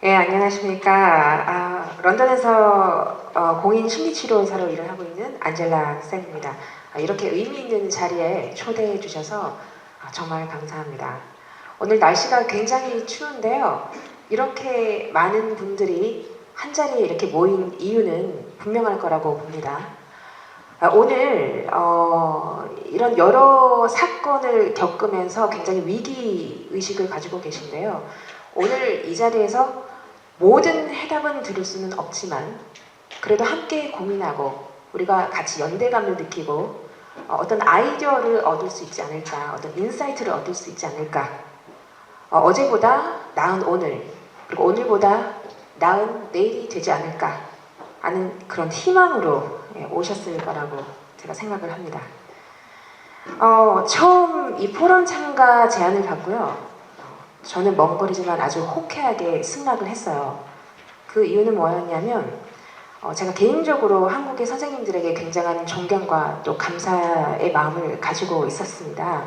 예, 안녕하십니까. 런던에서 공인 심리치료사로 일을 하고 있는 안젤라 쌤입니다. 이렇게 의미 있는 자리에 초대해 주셔서 정말 감사합니다. 오늘 날씨가 굉장히 추운데요. 이렇게 많은 분들이 한자리에 이렇게 모인 이유는 분명할 거라고 봅니다. 오늘 이런 여러 사건을 겪으면서 굉장히 위기의식을 가지고 계신데요. 오늘 이 자리에서 모든 해답은 들을 수는 없지만 그래도 함께 고민하고 우리가 같이 연대감을 느끼고 어떤 아이디어를 얻을 수 있지 않을까, 어떤 인사이트를 얻을 수 있지 않을까, 어제보다 나은 오늘, 그리고 오늘보다 나은 내일이 되지 않을까 하는 그런 희망으로 오셨을 거라고 제가 생각을 합니다. 처음 이 포럼 참가 제안을 받고요. 저는 먼 거리지만 아주 호쾌하게 승낙을 했어요. 그 이유는 뭐였냐면 제가 개인적으로 한국의 선생님들에게 굉장한 존경과 또 감사의 마음을 가지고 있었습니다.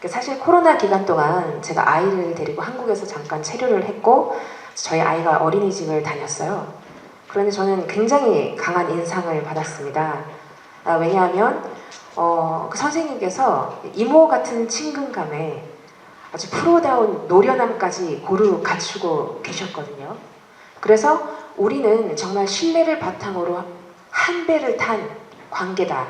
사실 코로나 기간 동안 제가 아이를 데리고 한국에서 잠깐 체류를 했고 저희 아이가 어린이집을 다녔어요. 그런데 저는 굉장히 강한 인상을 받았습니다. 왜냐하면 그 선생님께서 이모 같은 친근감에 아주 프로다운 노련함까지 고루 갖추고 계셨거든요. 그래서 우리는 정말 신뢰를 바탕으로 한 배를 탄 관계다.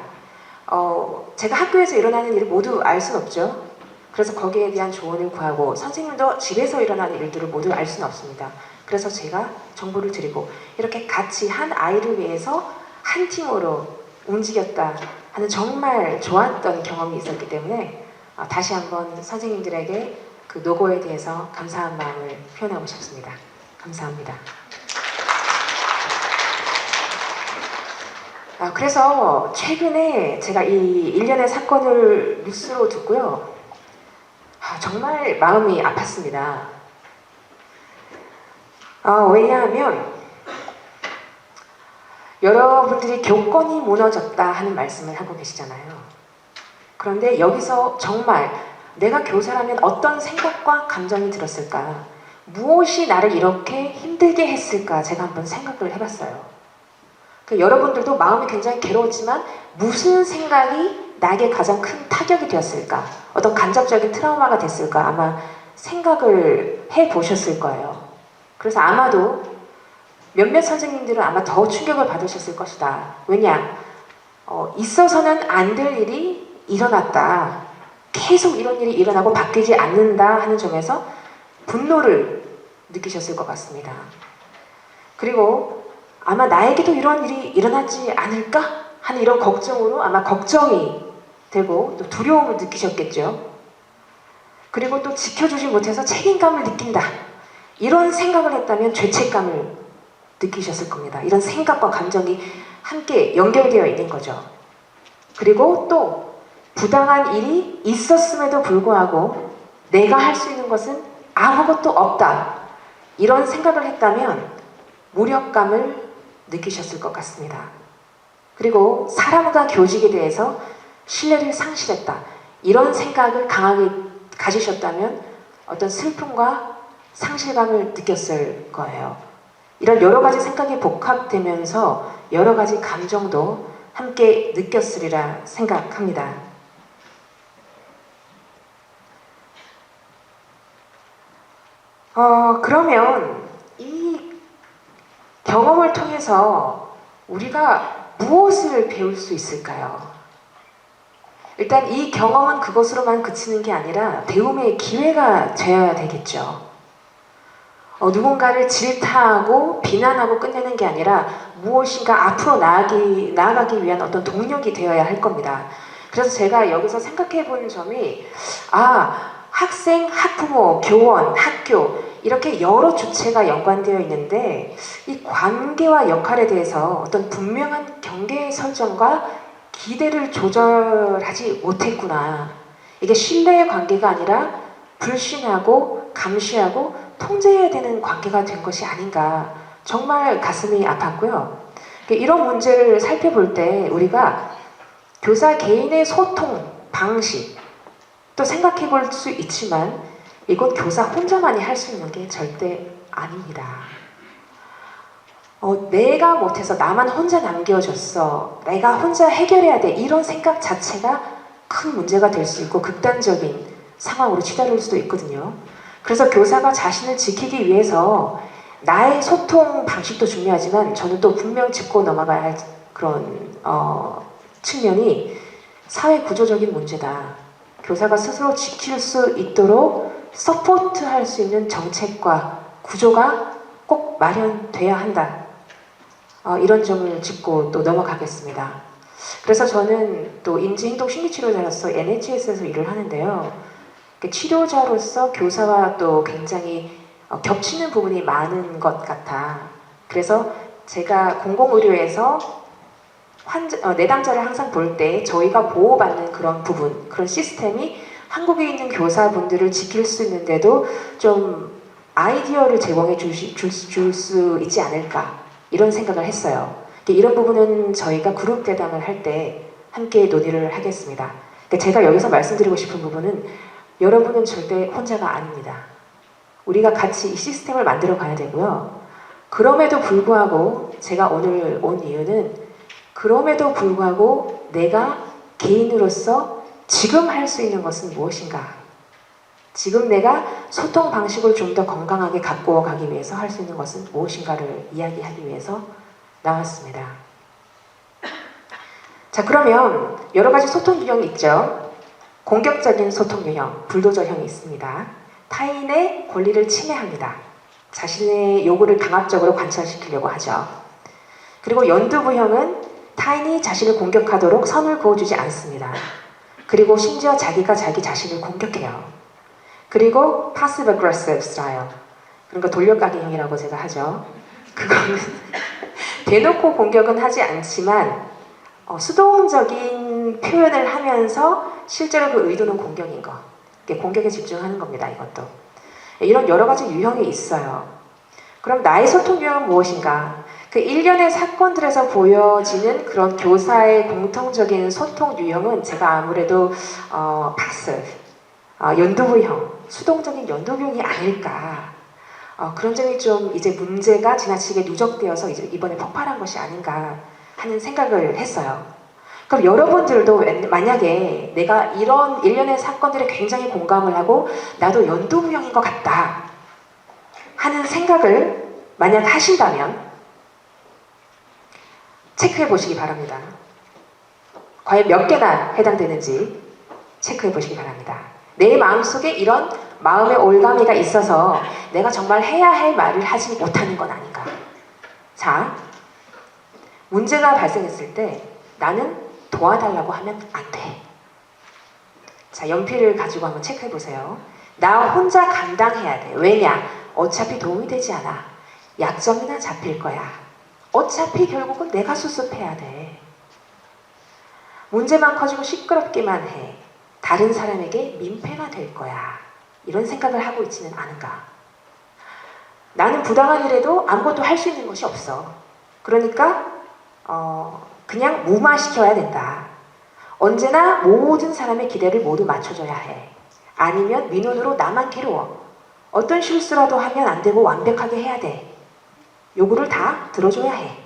제가 학교에서 일어나는 일을 모두 알 수는 없죠. 그래서 거기에 대한 조언을 구하고 선생님도 집에서 일어나는 일들을 모두 알 수는 없습니다. 그래서 제가 정보를 드리고 이렇게 같이 한 아이를 위해서 한 팀으로 움직였다 하는 정말 좋았던 경험이 있었기 때문에 다시 한번 선생님들에게 그 노고에 대해서 감사한 마음을 표현하고 싶습니다. 감사합니다. 그래서 최근에 제가 이 일련의 사건을 뉴스로 듣고요. 정말 마음이 아팠습니다. 왜냐하면 여러분들이 교권이 무너졌다 하는 말씀을 하고 계시잖아요. 그런데 여기서 정말 내가 교사라면 어떤 생각과 감정이 들었을까? 무엇이 나를 이렇게 힘들게 했을까? 제가 한번 생각을 해봤어요. 여러분들도 마음이 굉장히 괴로웠지만 무슨 생각이 나에게 가장 큰 타격이 되었을까? 어떤 간접적인 트라우마가 됐을까? 아마 생각을 해보셨을 거예요. 그래서 아마도 몇몇 선생님들은 아마 더 충격을 받으셨을 것이다. 왜냐? 있어서는 안 될 일이 일어났다. 계속 이런 일이 일어나고 바뀌지 않는다 하는 점에서 분노를 느끼셨을 것 같습니다. 그리고 아마 나에게도 이런 일이 일어나지 않을까 하는 이런 걱정으로 아마 걱정이 되고 또 두려움을 느끼셨겠죠. 그리고 또 지켜주지 못해서 책임감을 느낀다. 이런 생각을 했다면 죄책감을 느끼셨을 겁니다. 이런 생각과 감정이 함께 연결되어 있는 거죠. 그리고 또 부당한 일이 있었음에도 불구하고 내가 할 수 있는 것은 아무것도 없다. 이런 생각을 했다면 무력감을 느끼셨을 것 같습니다. 그리고 사람과 교직에 대해서 신뢰를 상실했다. 이런 생각을 강하게 가지셨다면 어떤 슬픔과 상실감을 느꼈을 거예요. 이런 여러 가지 생각이 복합되면서 여러 가지 감정도 함께 느꼈으리라 생각합니다. 그러면 이 경험을 통해서 우리가 무엇을 배울 수 있을까요? 일단 이 경험은 그것으로만 그치는 게 아니라 배움의 기회가 되어야 되겠죠. 누군가를 질타하고 비난하고 끝내는 게 아니라 무엇인가 앞으로 나아가기 위한 어떤 동력이 되어야 할 겁니다. 그래서 제가 여기서 생각해 본 점이 학생, 학부모, 교원, 학교 이렇게 여러 주체가 연관되어 있는데 이 관계와 역할에 대해서 어떤 분명한 경계 설정과 기대를 조절하지 못했구나. 이게 신뢰의 관계가 아니라 불신하고 감시하고 통제해야 되는 관계가 된 것이 아닌가. 정말 가슴이 아팠고요. 이런 문제를 살펴볼 때 우리가 교사 개인의 소통 방식 또 생각해 볼 수 있지만 이건 교사 혼자만이 할 수 있는 게 절대 아닙니다. 내가 못해서 나만 혼자 남겨졌어. 내가 혼자 해결해야 돼. 이런 생각 자체가 큰 문제가 될 수 있고 극단적인 상황으로 치달을 수도 있거든요. 그래서 교사가 자신을 지키기 위해서 나의 소통 방식도 중요하지만 저는 또 분명 짚고 넘어가야 할 그런 측면이 사회 구조적인 문제다. 교사가 스스로 지킬 수 있도록 서포트할 수 있는 정책과 구조가 꼭 마련돼야 한다. 이런 점을 짚고 또 넘어가겠습니다. 그래서 저는 또 인지행동심리치료자로서 NHS에서 일을 하는데요. 치료자로서 교사와 또 굉장히 겹치는 부분이 많은 것 같아. 그래서 제가 공공의료에서 내담자를 항상 볼 때 저희가 보호받는 그런 부분, 그런 시스템이 한국에 있는 교사분들을 지킬 수 있는데도 좀 아이디어를 제공해 줄 수 있지 않을까 이런 생각을 했어요. 이런 부분은 저희가 그룹 대담을 할 때 함께 논의를 하겠습니다. 제가 여기서 말씀드리고 싶은 부분은 여러분은 절대 혼자가 아닙니다. 우리가 같이 이 시스템을 만들어 가야 되고요. 그럼에도 불구하고 제가 오늘 온 이유는 그럼에도 불구하고 내가 개인으로서 지금 할 수 있는 것은 무엇인가? 지금 내가 소통 방식을 좀 더 건강하게 갖고 가기 위해서 할 수 있는 것은 무엇인가를 이야기하기 위해서 나왔습니다. 자, 그러면 여러 가지 소통 유형이 있죠. 공격적인 소통 유형, 불도저형이 있습니다. 타인의 권리를 침해합니다. 자신의 요구를 강압적으로 관철시키려고 하죠. 그리고 연두부형은 타인이 자신을 공격하도록 선을 그어주지 않습니다. 그리고 심지어 자기가 자기 자신을 공격해요. 그리고 passive aggressive style, 그러니까 돌려가기형이라고 제가 하죠. 그거는 대놓고 공격은 하지 않지만 수동적인 표현을 하면서 실제로 그 의도는 공격인 거. 공격에 집중하는 겁니다. 이것도. 이런 여러 가지 유형이 있어요. 그럼 나의 소통 유형은 무엇인가? 그 일련의 사건들에서 보여지는 그런 교사의 공통적인 소통 유형은 제가 아무래도 passive, 연두부형, 수동적인 연두부형이 아닐까. 그런 점이 좀 이제 문제가 지나치게 누적되어서 이제 이번에 폭발한 것이 아닌가 하는 생각을 했어요. 그럼 여러분들도 만약에 내가 이런 일련의 사건들에 굉장히 공감을 하고 나도 연두부형인 것 같다 하는 생각을 만약 하신다면 체크해 보시기 바랍니다. 과연 몇 개나 해당되는지 체크해 보시기 바랍니다. 내 마음속에 이런 마음의 올가미가 있어서 내가 정말 해야 할 말을 하지 못하는 건 아닌가. 자, 문제가 발생했을 때 나는 도와달라고 하면 안 돼. 자, 연필을 가지고 한번 체크해 보세요. 나 혼자 감당해야 돼. 왜냐? 어차피 도움이 되지 않아. 약점이나 잡힐 거야. 어차피 결국은 내가 수습해야 돼. 문제만 커지고 시끄럽기만 해. 다른 사람에게 민폐가 될 거야. 이런 생각을 하고 있지는 않은가. 나는 부당한 일에도 아무것도 할 수 있는 것이 없어. 그러니까 그냥 무마시켜야 된다. 언제나 모든 사람의 기대를 모두 맞춰줘야 해. 아니면 민원으로 나만 괴로워. 어떤 실수라도 하면 안 되고 완벽하게 해야 돼. 요구를 다 들어줘야 해.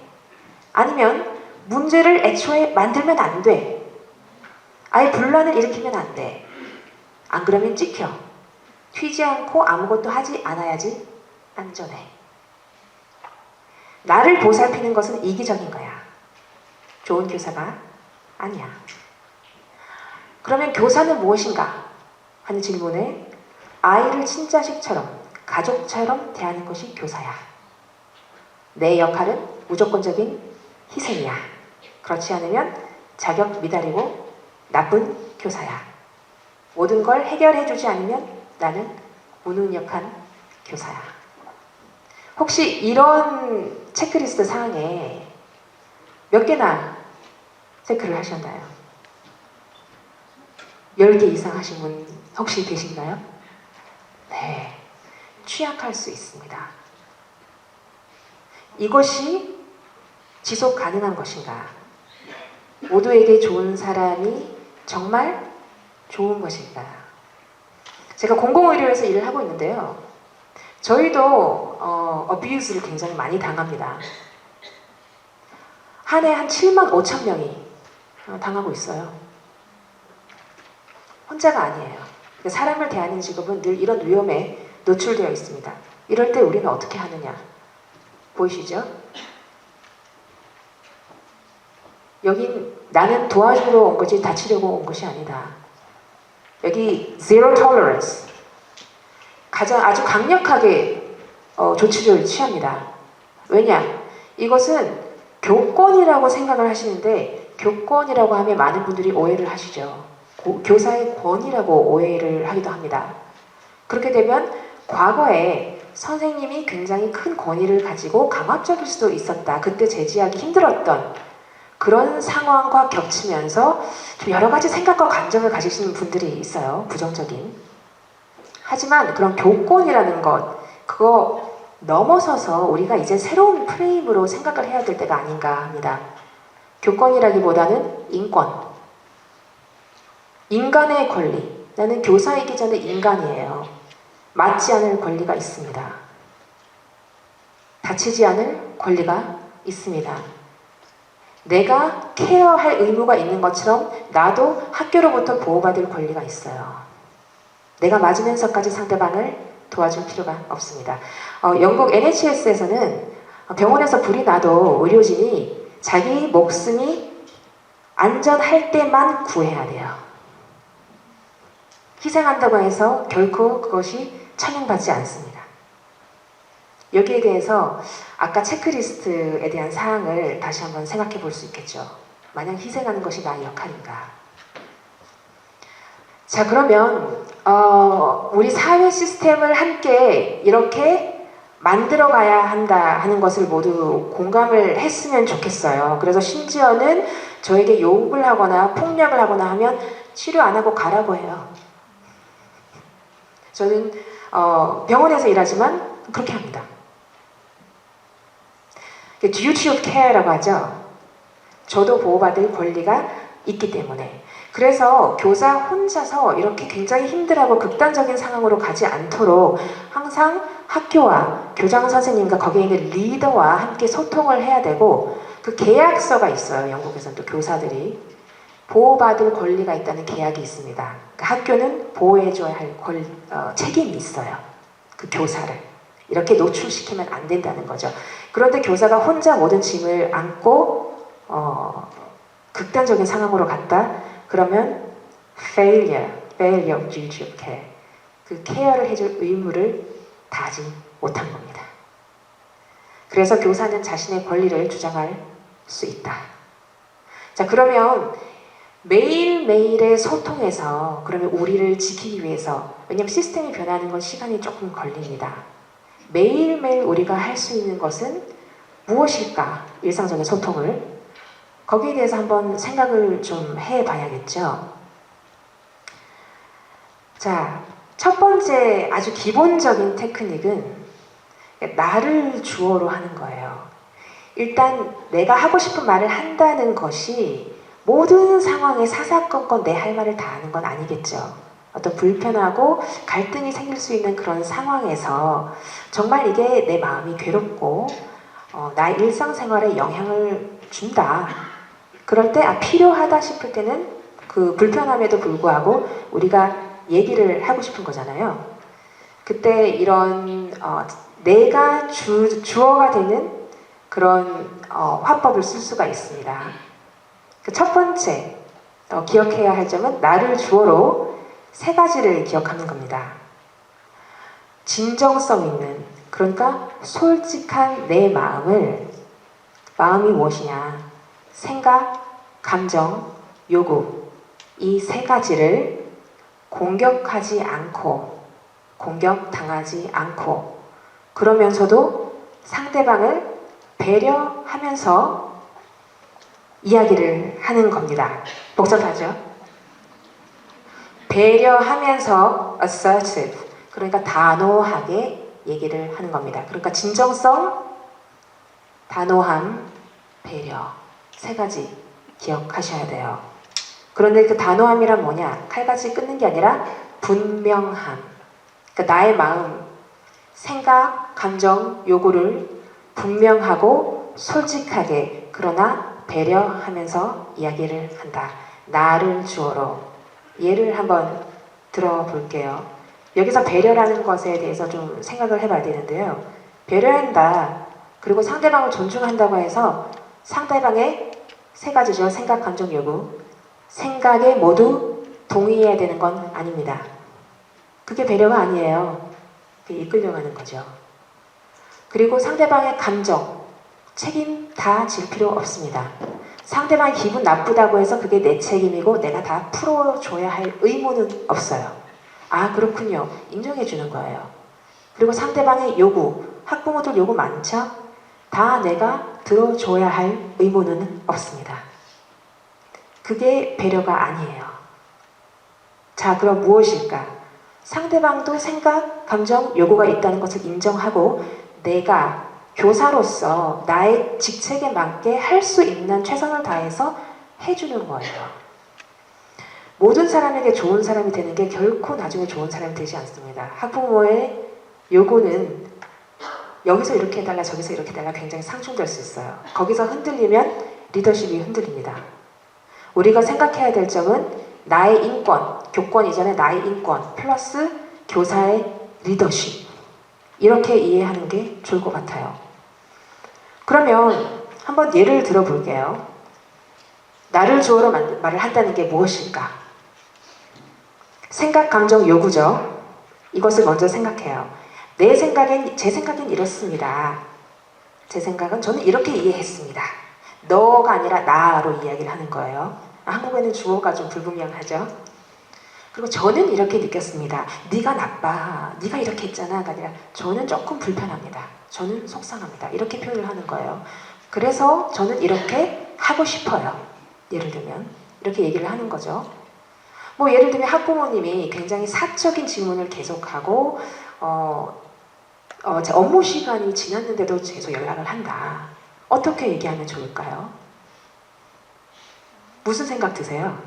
아니면 문제를 애초에 만들면 안 돼. 아예 분란을 일으키면 안 돼. 안 그러면 찍혀. 튀지 않고 아무것도 하지 않아야지 안전해. 나를 보살피는 것은 이기적인 거야. 좋은 교사가 아니야. 그러면 교사는 무엇인가 하는 질문에 아이를 친자식처럼 가족처럼 대하는 것이 교사야. 내 역할은 무조건적인 희생이야. 그렇지 않으면 자격 미달이고 나쁜 교사야. 모든 걸 해결해주지 않으면 나는 무능력한 교사야. 혹시 이런 체크리스트 사항에 몇 개나 체크를 하셨나요? 10개 이상 하신 분 혹시 계신가요? 네, 취약할 수 있습니다. 이것이 지속 가능한 것인가? 모두에게 좋은 사람이 정말 좋은 것인가? 제가 공공의료에서 일을 하고 있는데요. 저희도 어뷰즈를 굉장히 많이 당합니다. 한 해 한 7만 5천 명이 당하고 있어요. 혼자가 아니에요. 사람을 대하는 직업은 늘 이런 위험에 노출되어 있습니다. 이럴 때 우리는 어떻게 하느냐? 보이시죠? 여긴 나는 도와주러 온 거지 다치려고 온 것이 아니다. 여기 zero tolerance. 아주 강력하게 조치를 취합니다. 왜냐? 이것은 교권이라고 생각을 하시는데 교권이라고 하면 많은 분들이 오해를 하시죠. 교사의 권위라고 오해를 하기도 합니다. 그렇게 되면 과거에 선생님이 굉장히 큰 권위를 가지고 강압적일 수도 있었다. 그때 제지하기 힘들었던 그런 상황과 겹치면서 좀 여러 가지 생각과 감정을 가지시는 분들이 있어요. 부정적인. 하지만 그런 교권이라는 것, 그거 넘어서서 우리가 이제 새로운 프레임으로 생각을 해야 될 때가 아닌가 합니다. 교권이라기보다는 인권. 인간의 권리. 나는 교사이기 전에 인간이에요. 맞지 않을 권리가 있습니다. 다치지 않을 권리가 있습니다. 내가 케어할 의무가 있는 것처럼 나도 학교로부터 보호받을 권리가 있어요. 내가 맞으면서까지 상대방을 도와줄 필요가 없습니다. 영국 NHS에서는 병원에서 불이 나도 의료진이 자기 목숨이 안전할 때만 구해야 돼요. 희생한다고 해서 결코 그것이 찬양받지 않습니다. 여기에 대해서 아까 체크리스트에 대한 사항을 다시 한번 생각해 볼 수 있겠죠. 마냥 희생하는 것이 나의 역할인가? 자, 그러면 우리 사회 시스템을 함께 이렇게 만들어 가야 한다 하는 것을 모두 공감을 했으면 좋겠어요. 그래서 심지어는 저에게 욕을 하거나 폭력을 하거나 하면 치료 안 하고 가라고 해요. 저는 병원에서 일하지만 그렇게 합니다. duty of care라고 하죠. 저도 보호받을 권리가 있기 때문에. 그래서 교사 혼자서 이렇게 굉장히 힘들하고 극단적인 상황으로 가지 않도록 항상 학교와 교장 선생님과 거기에 있는 리더와 함께 소통을 해야 되고, 그 계약서가 있어요. 영국에서는 또 교사들이 보호받을 권리가 있다는 계약이 있습니다. 그러니까 학교는 보호해줘야 할 책임이 있어요. 그 교사를 이렇게 노출시키면 안 된다는 거죠. 그런데 교사가 혼자 모든 짐을 안고 극단적인 상황으로 갔다 그러면 failure of duty of care, 그 케어를 해줄 의무를 다하지 못한 겁니다. 그래서 교사는 자신의 권리를 주장할 수 있다. 자, 그러면 매일매일의 소통에서 그러면 우리를 지키기 위해서, 왜냐하면 시스템이 변하는 건 시간이 조금 걸립니다. 매일매일 우리가 할 수 있는 것은 무엇일까? 일상적인 소통을. 거기에 대해서 한번 생각을 좀 해봐야겠죠. 자, 첫 번째 아주 기본적인 테크닉은 나를 주어로 하는 거예요. 일단 내가 하고 싶은 말을 한다는 것이 모든 상황에 사사건건 내 할 말을 다 하는 건 아니겠죠. 어떤 불편하고 갈등이 생길 수 있는 그런 상황에서 정말 이게 내 마음이 괴롭고 나의 일상생활에 영향을 준다. 그럴 때 필요하다 싶을 때는 그 불편함에도 불구하고 우리가 얘기를 하고 싶은 거잖아요. 그때 이런 내가 주어가 되는 그런 화법을 쓸 수가 있습니다. 그 첫 번째 기억해야 할 점은 나를 주어로 3가지를 기억하는 겁니다. 진정성 있는, 그러니까 솔직한 내 마음이 무엇이냐, 생각, 감정, 요구, 이 3가지를 공격당하지 않고 그러면서도 상대방을 배려하면서 이야기를 하는 겁니다. 복잡하죠? 배려하면서 assertive, 그러니까 단호하게 얘기를 하는 겁니다. 그러니까 진정성, 단호함, 배려 3가지 기억하셔야 돼요. 그런데 그 단호함이란 뭐냐? 칼같이 끊는 게 아니라 분명함. 그러니까 나의 마음, 생각, 감정, 요구를 분명하고 솔직하게, 그러나 배려하면서 이야기를 한다. 나를 주어로. 예를 한번 들어볼게요. 여기서 배려라는 것에 대해서 좀 생각을 해봐야 되는데요. 배려한다. 그리고 상대방을 존중한다고 해서 상대방의 세 가지죠. 생각, 감정, 요구. 생각에 모두 동의해야 되는 건 아닙니다. 그게 배려가 아니에요. 그게 이끌려고 하는 거죠. 그리고 상대방의 감정, 책임 다 질 필요 없습니다. 상대방이 기분 나쁘다고 해서 그게 내 책임이고 내가 다 풀어줘야 할 의무는 없어요. 아, 그렇군요. 인정해 주는 거예요. 그리고 상대방의 요구, 학부모들 요구 많죠? 다 내가 들어줘야 할 의무는 없습니다. 그게 배려가 아니에요. 자, 그럼 무엇일까? 상대방도 생각, 감정, 요구가 있다는 것을 인정하고 내가 교사로서 나의 직책에 맞게 할 수 있는 최선을 다해서 해주는 거예요. 모든 사람에게 좋은 사람이 되는 게 결코 나중에 좋은 사람이 되지 않습니다. 학부모의 요구는 여기서 이렇게 해달라 저기서 이렇게 해달라 굉장히 상충될 수 있어요. 거기서 흔들리면 리더십이 흔들립니다. 우리가 생각해야 될 점은 나의 인권, 교권 이전에 나의 인권 플러스 교사의 리더십, 이렇게 이해하는 게 좋을 것 같아요. 그러면 한번 예를 들어볼게요. 나를 주어로 말을 한다는 게 무엇일까? 생각, 감정, 요구죠. 이것을 먼저 생각해요. 제 생각엔 이렇습니다. 제 생각은 저는 이렇게 이해했습니다. 너가 아니라 나로 이야기를 하는 거예요. 한국에는 주어가 좀 불분명하죠. 그리고 저는 이렇게 느꼈습니다. 네가 나빠. 네가 이렇게 했잖아가 아니라 저는 조금 불편합니다. 저는 속상합니다. 이렇게 표현을 하는 거예요. 그래서 저는 이렇게 하고 싶어요. 예를 들면 이렇게 얘기를 하는 거죠. 뭐 예를 들면 학부모님이 굉장히 사적인 질문을 계속하고 제 업무 시간이 지났는데도 계속 연락을 한다. 어떻게 얘기하면 좋을까요? 무슨 생각 드세요?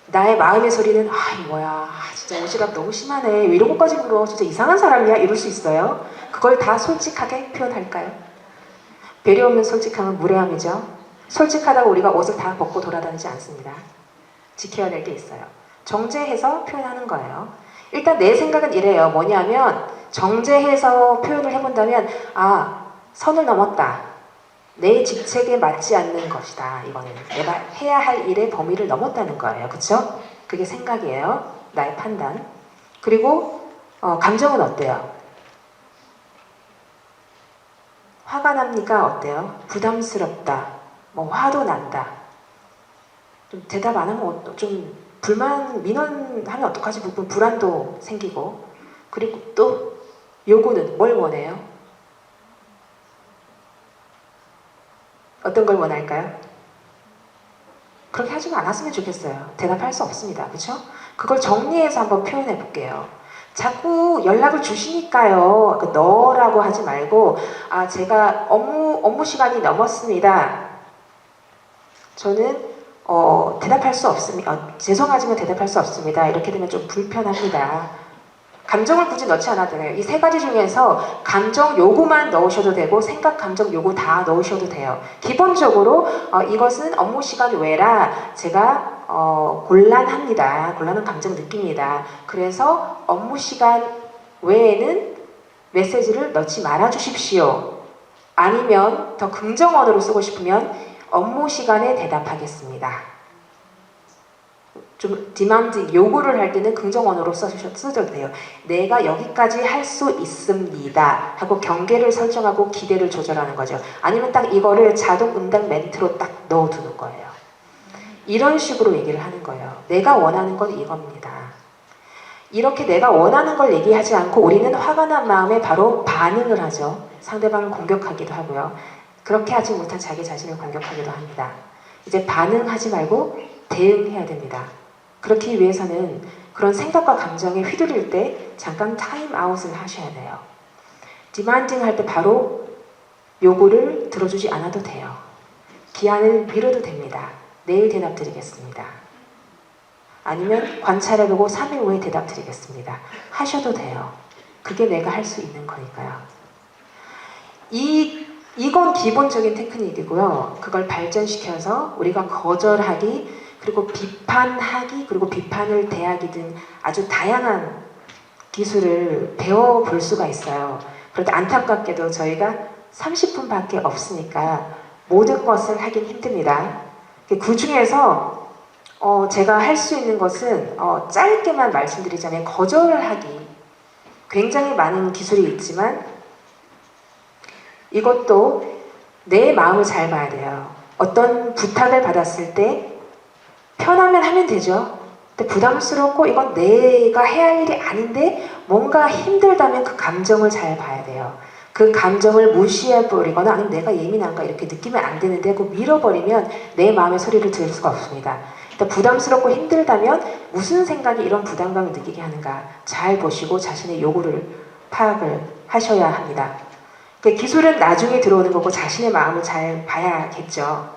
나의 마음의 소리는 뭐야 진짜 오지랖 너무 심하네 왜 이런 것까지 물어 진짜 이상한 사람이야 이럴 수 있어요. 그걸 다 솔직하게 표현할까요? 배려 없는 솔직함은 무례함이죠. 솔직하다고 우리가 옷을 다 벗고 돌아다니지 않습니다. 지켜야 될 게 있어요. 정제해서 표현하는 거예요. 일단 내 생각은 이래요. 뭐냐면 정제해서 표현을 해본다면 선을 넘었다. 내 직책에 맞지 않는 것이다. 이거는 내가 해야 할 일의 범위를 넘었다는 거예요. 그쵸? 그게 생각이에요. 나의 판단. 그리고 감정은 어때요? 화가 납니까? 어때요? 부담스럽다. 뭐 화도 난다. 좀 대답 안 하면 좀 불만, 민원하면 어떡하지? 불안도 생기고. 그리고 또 요구는 뭘 원해요? 어떤 걸 원할까요? 그렇게 하지 않았으면 좋겠어요. 대답할 수 없습니다. 그렇죠? 그걸 정리해서 한번 표현해 볼게요. 자꾸 연락을 주시니까요. 너라고 하지 말고 제가 업무 시간이 넘었습니다. 저는 대답할 수 없습니다. 죄송하지만 대답할 수 없습니다. 이렇게 되면 좀 불편합니다. 감정을 굳이 넣지 않아도 돼요. 이 세 가지 중에서 감정 요구만 넣으셔도 되고 생각, 감정, 요구 다 넣으셔도 돼요. 기본적으로 이것은 업무 시간 외라 제가 곤란합니다. 곤란한 감정 느낍니다. 그래서 업무 시간 외에는 메시지를 넣지 말아 주십시오. 아니면 더 긍정어로 쓰고 싶으면 업무 시간에 대답하겠습니다. 좀 디만드 요구를 할 때는 긍정어로 쓰셔도 돼요. 내가 여기까지 할 수 있습니다 하고 경계를 설정하고 기대를 조절하는 거죠. 아니면 딱 이거를 자동 응답 멘트로 딱 넣어두는 거예요. 이런 식으로 얘기를 하는 거예요. 내가 원하는 건 이겁니다. 이렇게 내가 원하는 걸 얘기하지 않고 우리는 화가 난 마음에 바로 반응을 하죠. 상대방을 공격하기도 하고요. 그렇게 하지 못한 자기 자신을 공격하기도 합니다. 이제 반응하지 말고 대응해야 됩니다. 그렇기 위해서는 그런 생각과 감정에 휘둘릴 때 잠깐 타임아웃을 하셔야 돼요. 디만딩 할 때 바로 요구를 들어주지 않아도 돼요. 기한을 미뤄도 됩니다. 내일 대답 드리겠습니다. 아니면 관찰해보고 3일 후에 대답 드리겠습니다. 하셔도 돼요. 그게 내가 할 수 있는 거니까요. 이건 기본적인 테크닉이고요. 그걸 발전시켜서 우리가 거절하기, 그리고 비판하기, 그리고 비판을 대하기 등 아주 다양한 기술을 배워볼 수가 있어요. 그런데 안타깝게도 저희가 30분밖에 없으니까 모든 것을 하긴 힘듭니다. 그 중에서 제가 할 수 있는 것은 짧게만 말씀드리자면 거절을 하기. 굉장히 많은 기술이 있지만 이것도 내 마음을 잘 봐야 돼요. 어떤 부탁을 받았을 때 편하면 하면 되죠. 근데 부담스럽고 이건 내가 해야 할 일이 아닌데 뭔가 힘들다면 그 감정을 잘 봐야 돼요. 그 감정을 무시해버리거나 아니면 내가 예민한가 이렇게 느끼면 안 되는데 그거 밀어버리면 내 마음의 소리를 들을 수가 없습니다. 일단 부담스럽고 힘들다면 무슨 생각이 이런 부담감을 느끼게 하는가 잘 보시고 자신의 요구를 파악을 하셔야 합니다. 기술은 나중에 들어오는 거고 자신의 마음을 잘 봐야겠죠.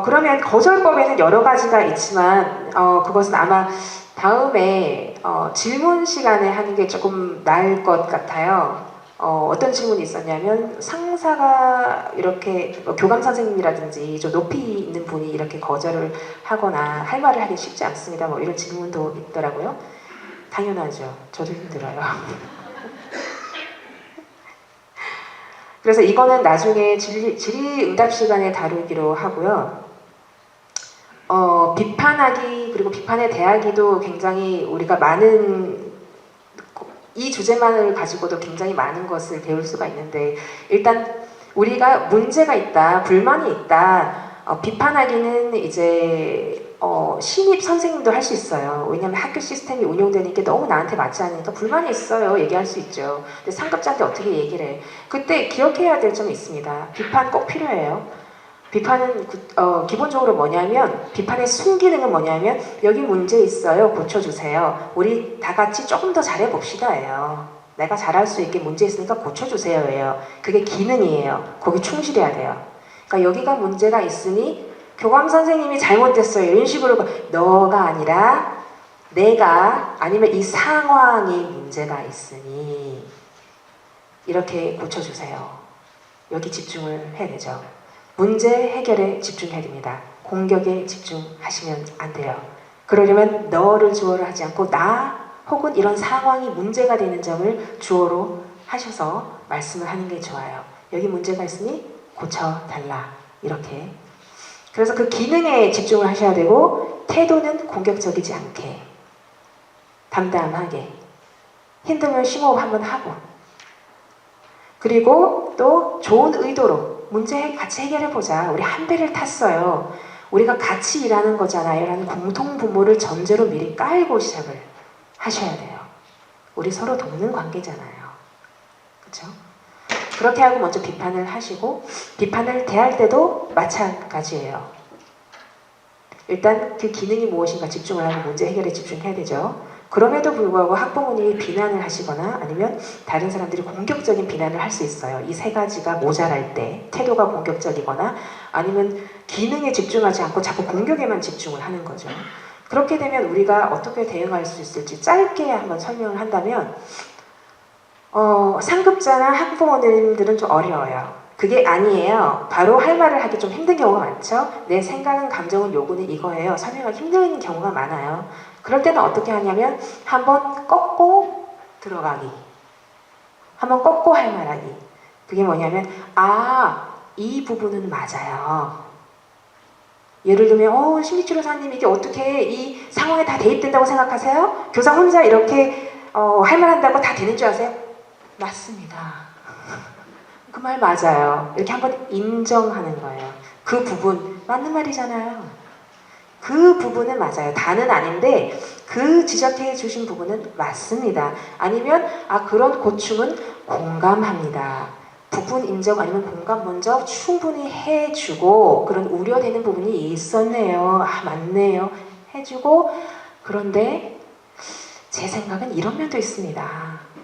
그러면 거절법에는 여러 가지가 있지만 그것은 아마 다음에 질문 시간에 하는 게 조금 나을 것 같아요. 어떤 질문이 있었냐면 상사가 이렇게 교감 선생님이라든지 좀 높이 있는 분이 이렇게 거절을 하거나 할 말을 하기 쉽지 않습니다. 뭐 이런 질문도 있더라고요. 당연하죠. 저도 힘들어요. 그래서 이거는 나중에 질의응답 시간에 다루기로 하고요. 비판하기 그리고 비판에 대하기도 굉장히 우리가 많은 이 주제만을 가지고도 굉장히 많은 것을 배울 수가 있는데 일단 우리가 문제가 있다, 불만이 있다, 비판하기는 이제 신입 선생님도 할 수 있어요. 왜냐하면 학교 시스템이 운영되는 게 너무 나한테 맞지 않으니까 불만이 있어요. 얘기할 수 있죠. 근데 상급자한테 어떻게 얘기를 해? 그때 기억해야 될 점이 있습니다. 비판 꼭 필요해요. 비판은 기본적으로 뭐냐면 비판의 순기능은 뭐냐면 여기 문제 있어요. 고쳐주세요. 우리 다 같이 조금 더 잘해봅시다예요. 내가 잘할 수 있게 문제 있으니까 고쳐주세요예요. 그게 기능이에요. 거기 충실해야 돼요. 그러니까 여기가 문제가 있으니 교감 선생님이 잘못됐어요. 이런 식으로 너가 아니라 내가 아니면 이 상황이 문제가 있으니 이렇게 고쳐주세요. 여기 집중을 해야 되죠. 문제 해결에 집중해야 됩니다. 공격에 집중하시면 안 돼요. 그러려면 너를 주어로 하지 않고 나 혹은 이런 상황이 문제가 되는 점을 주어로 하셔서 말씀을 하는 게 좋아요. 여기 문제가 있으니 고쳐달라. 이렇게. 그래서 그 기능에 집중을 하셔야 되고 태도는 공격적이지 않게 담담하게 힘들면 심호흡 한번 하고 그리고 또 좋은 의도로 문제 같이 해결해보자. 우리 한 배를 탔어요. 우리가 같이 일하는 거잖아요. 라는 공통분모를 전제로 미리 깔고 시작을 하셔야 돼요. 우리 서로 돕는 관계잖아요. 그렇죠? 그렇게 하고 먼저 비판을 하시고 비판을 대할 때도 마찬가지예요. 일단 그 기능이 무엇인가 집중을 하고 문제 해결에 집중해야 되죠. 그럼에도 불구하고 학부모님이 비난을 하시거나 아니면 다른 사람들이 공격적인 비난을 할 수 있어요. 이 세 가지가 모자랄 때 태도가 공격적이거나 아니면 기능에 집중하지 않고 자꾸 공격에만 집중을 하는 거죠. 그렇게 되면 우리가 어떻게 대응할 수 있을지 짧게 한번 설명을 한다면 상급자나 학부모님들은 좀 어려워요. 그게 아니에요. 바로 할 말을 하기 좀 힘든 경우가 많죠. 내 생각은, 감정은, 요구는 이거예요. 설명하기 힘든 경우가 많아요. 그럴 때는 어떻게 하냐면 한번 꺾고 들어가기. 한번 꺾고 할 말하기. 그게 뭐냐면 이 부분은 맞아요. 예를 들면 심리치료사님 이게 어떻게 이 상황에 다 대입된다고 생각하세요? 교사 혼자 이렇게 할 말 한다고 다 되는 줄 아세요? 맞습니다. 그 말 맞아요. 이렇게 한번 인정하는 거예요. 그 부분 맞는 말이잖아요. 그 부분은 맞아요. 다는 아닌데 그 지적해 주신 부분은 맞습니다. 아니면 그런 고충은 공감합니다. 부분 인정 아니면 공감 먼저 충분히 해주고 그런 우려되는 부분이 있었네요. 맞네요. 해주고 그런데 제 생각은 이런 면도 있습니다.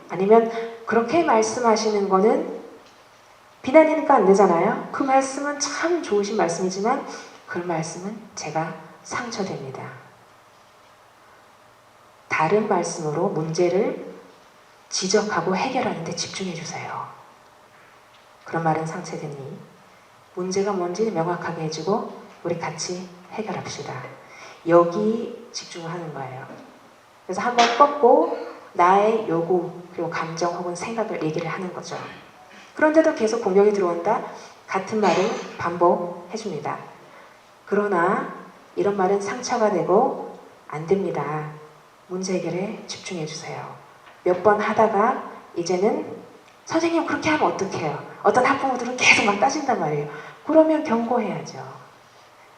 아니면 그렇게 말씀하시는 거는 비난이니까 안 되잖아요. 그 말씀은 참 좋으신 말씀이지만 그 말씀은 제가 상처됩니다. 다른 말씀으로 문제를 지적하고 해결하는 데 집중해 주세요. 그런 말은 상처겠니? 문제가 뭔지 명확하게 해주고 우리 같이 해결합시다. 여기 집중하는 거예요. 그래서 한번 꺾고 나의 요구 그리고 감정 혹은 생각을 얘기를 하는 거죠. 그런데도 계속 공격이 들어온다? 같은 말을 반복해줍니다. 그러나 이런 말은 상처가 되고 안 됩니다. 문제 해결에 집중해 주세요. 몇 번 하다가 이제는 선생님 그렇게 하면 어떡해요? 어떤 학부모들은 계속 막 따진단 말이에요. 그러면 경고해야죠.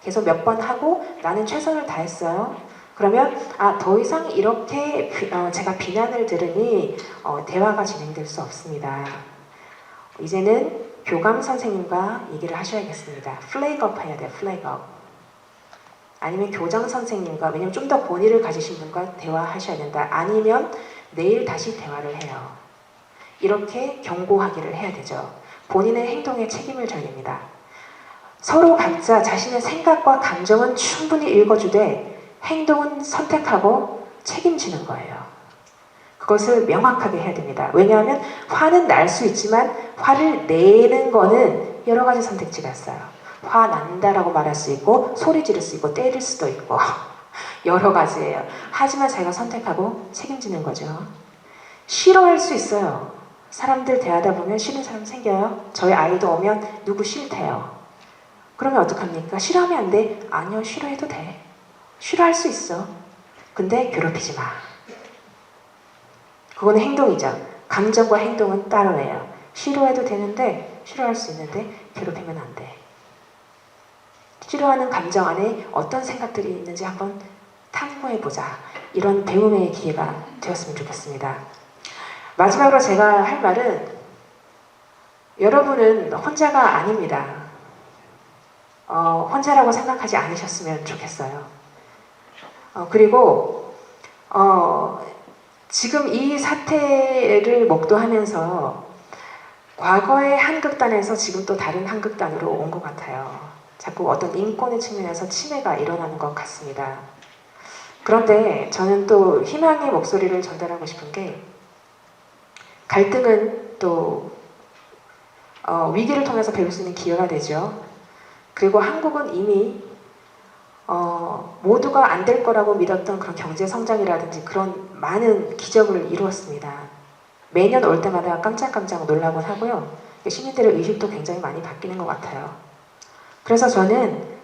계속 몇 번 하고 나는 최선을 다했어요. 그러면 더 이상 이렇게 제가 비난을 들으니 대화가 진행될 수 없습니다. 이제는 교감 선생님과 얘기를 하셔야겠습니다. 플래그업 해야 돼요. 플래그업. 아니면 교장 선생님과, 왜냐면 좀 더 권위를 가지신 분과 대화하셔야 된다. 아니면 내일 다시 대화를 해요. 이렇게 경고하기를 해야 되죠. 본인의 행동에 책임을 져야 됩니다. 서로 각자 자신의 생각과 감정은 충분히 읽어주되 행동은 선택하고 책임지는 거예요. 그것을 명확하게 해야 됩니다. 왜냐하면 화는 날 수 있지만 화를 내는 거는 여러 가지 선택지가 있어요. 화 난다라고 말할 수 있고 소리 지를 수 있고 때릴 수도 있고 여러 가지예요. 하지만 자기가 선택하고 책임지는 거죠. 싫어할 수 있어요. 사람들 대하다 보면 싫은 사람 생겨요. 저희 아이도 오면 누구 싫대요. 그러면 어떡합니까? 싫어하면 안 돼? 아니요, 싫어해도 돼. 싫어할 수 있어. 근데 괴롭히지 마. 그거는 행동이죠. 감정과 행동은 따로예요. 싫어해도 되는데 싫어할 수 있는데 괴롭히면 안 돼. 싫어하는 감정 안에 어떤 생각들이 있는지 한번 탐구해보자. 이런 배움의 기회가 되었으면 좋겠습니다. 마지막으로 제가 할 말은 여러분은 혼자가 아닙니다. 혼자라고 생각하지 않으셨으면 좋겠어요. 그리고 지금 이 사태를 목도하면서 과거의 한극단에서 지금 또 다른 한극단으로 온 것 같아요. 자꾸 어떤 인권의 측면에서 침해가 일어나는 것 같습니다. 그런데 저는 또 희망의 목소리를 전달하고 싶은 게 갈등은 또 위기를 통해서 배울 수 있는 기회가 되죠. 그리고 한국은 이미 모두가 안 될 거라고 믿었던 그런 경제 성장이라든지 그런 많은 기적을 이루었습니다. 매년 올 때마다 깜짝깜짝 놀라곤 하고요. 시민들의 의식도 굉장히 많이 바뀌는 것 같아요. 그래서 저는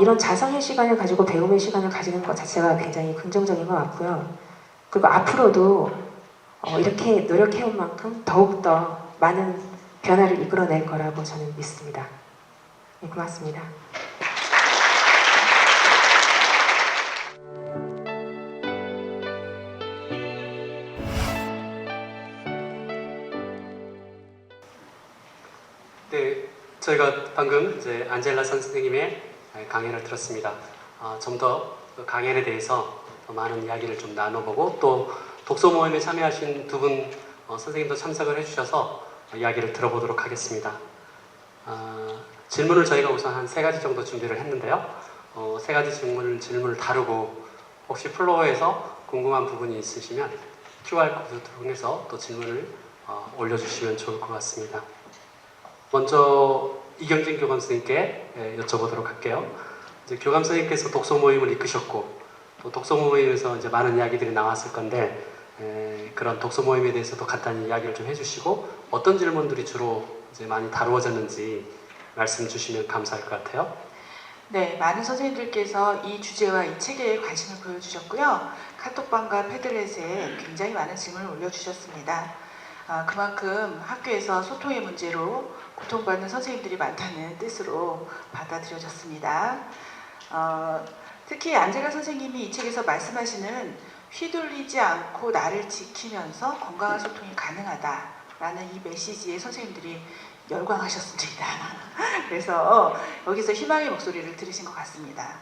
이런 자성의 시간을 가지고 배움의 시간을 가지는 것 자체가 굉장히 긍정적인 것 같고요. 그리고 앞으로도 이렇게 노력해온 만큼 더욱더 많은 변화를 이끌어낼 거라고 저는 믿습니다. 네, 고맙습니다. 네, 저희가 방금 이제 안젤라 선생님의 강연을 들었습니다. 좀 더 강연에 대해서 더 많은 이야기를 좀 나눠보고 또 독서 모임에 참여하신 두 분 선생님도 참석을 해주셔서 이야기를 들어보도록 하겠습니다. 질문을 저희가 우선 한 3가지 정도 준비를 했는데요. 3가지 질문을 다루고 혹시 플로어에서 궁금한 부분이 있으시면 QR코드 통해서 또 질문을 올려주시면 좋을 것 같습니다. 먼저 이경진 교감 선생님께 여쭤보도록 할게요. 이제 교감 선생님께서 독서 모임을 이끄셨고 또 독서 모임에서 이제 많은 이야기들이 나왔을 건데 그런 독서 모임에 대해서도 간단히 이야기를 좀 해주시고 어떤 질문들이 주로 이제 많이 다루어졌는지 말씀 주시면 감사할 것 같아요. 네, 많은 선생님들께서 이 주제와 이 책에 관심을 보여주셨고요. 카톡방과 패드렛에 굉장히 많은 질문을 올려주셨습니다. 그만큼 학교에서 소통의 문제로 고통받는 선생님들이 많다는 뜻으로 받아들여졌습니다. 특히 안젤라 선생님이 이 책에서 말씀하시는 휘둘리지 않고 나를 지키면서 건강한 소통이 가능하다라는 이 메시지에 선생님들이 열광하셨습니다. 그래서 여기서 희망의 목소리를 들으신 것 같습니다.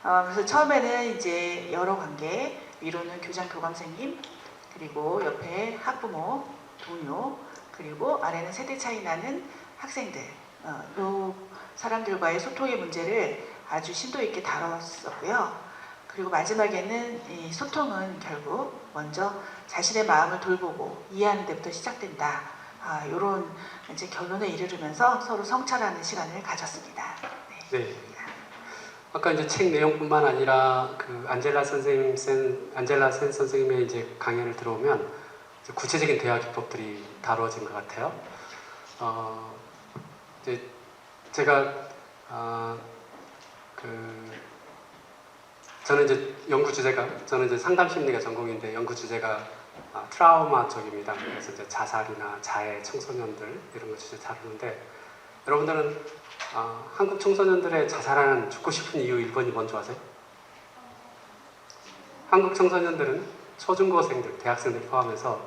그래서 처음에는 이제 여러 관계, 위로는 교장 교감선생님, 그리고 옆에 학부모, 동료, 그리고 아래는 세대 차이 나는 학생들, 요 사람들과의 소통의 문제를 아주 심도 있게 다뤘었고요. 그리고 마지막에는 이 소통은 결국 먼저 자신의 마음을 돌보고 이해하는 데부터 시작된다 이런 이제 결론에 이르면서 서로 성찰하는 시간을 가졌습니다. 네. 네. 아까 이제 책 내용뿐만 아니라 그 안젤라 센 선생님의 이제 강연을 들어오면 이제 구체적인 대화 기법들이 다루어진 것 같아요. 이제 제가 저는 이제 연구 주제가 저는 이제 상담 심리가 전공인데 연구 주제가 트라우마 쪽입니다. 그래서 이제 자살이나 자해 청소년들 이런 거 주제 다루는데 여러분들은 한국 청소년들의 자살하는 죽고 싶은 이유 1번이 뭔지 아세요? 한국 청소년들은 초중고생들, 대학생들 포함해서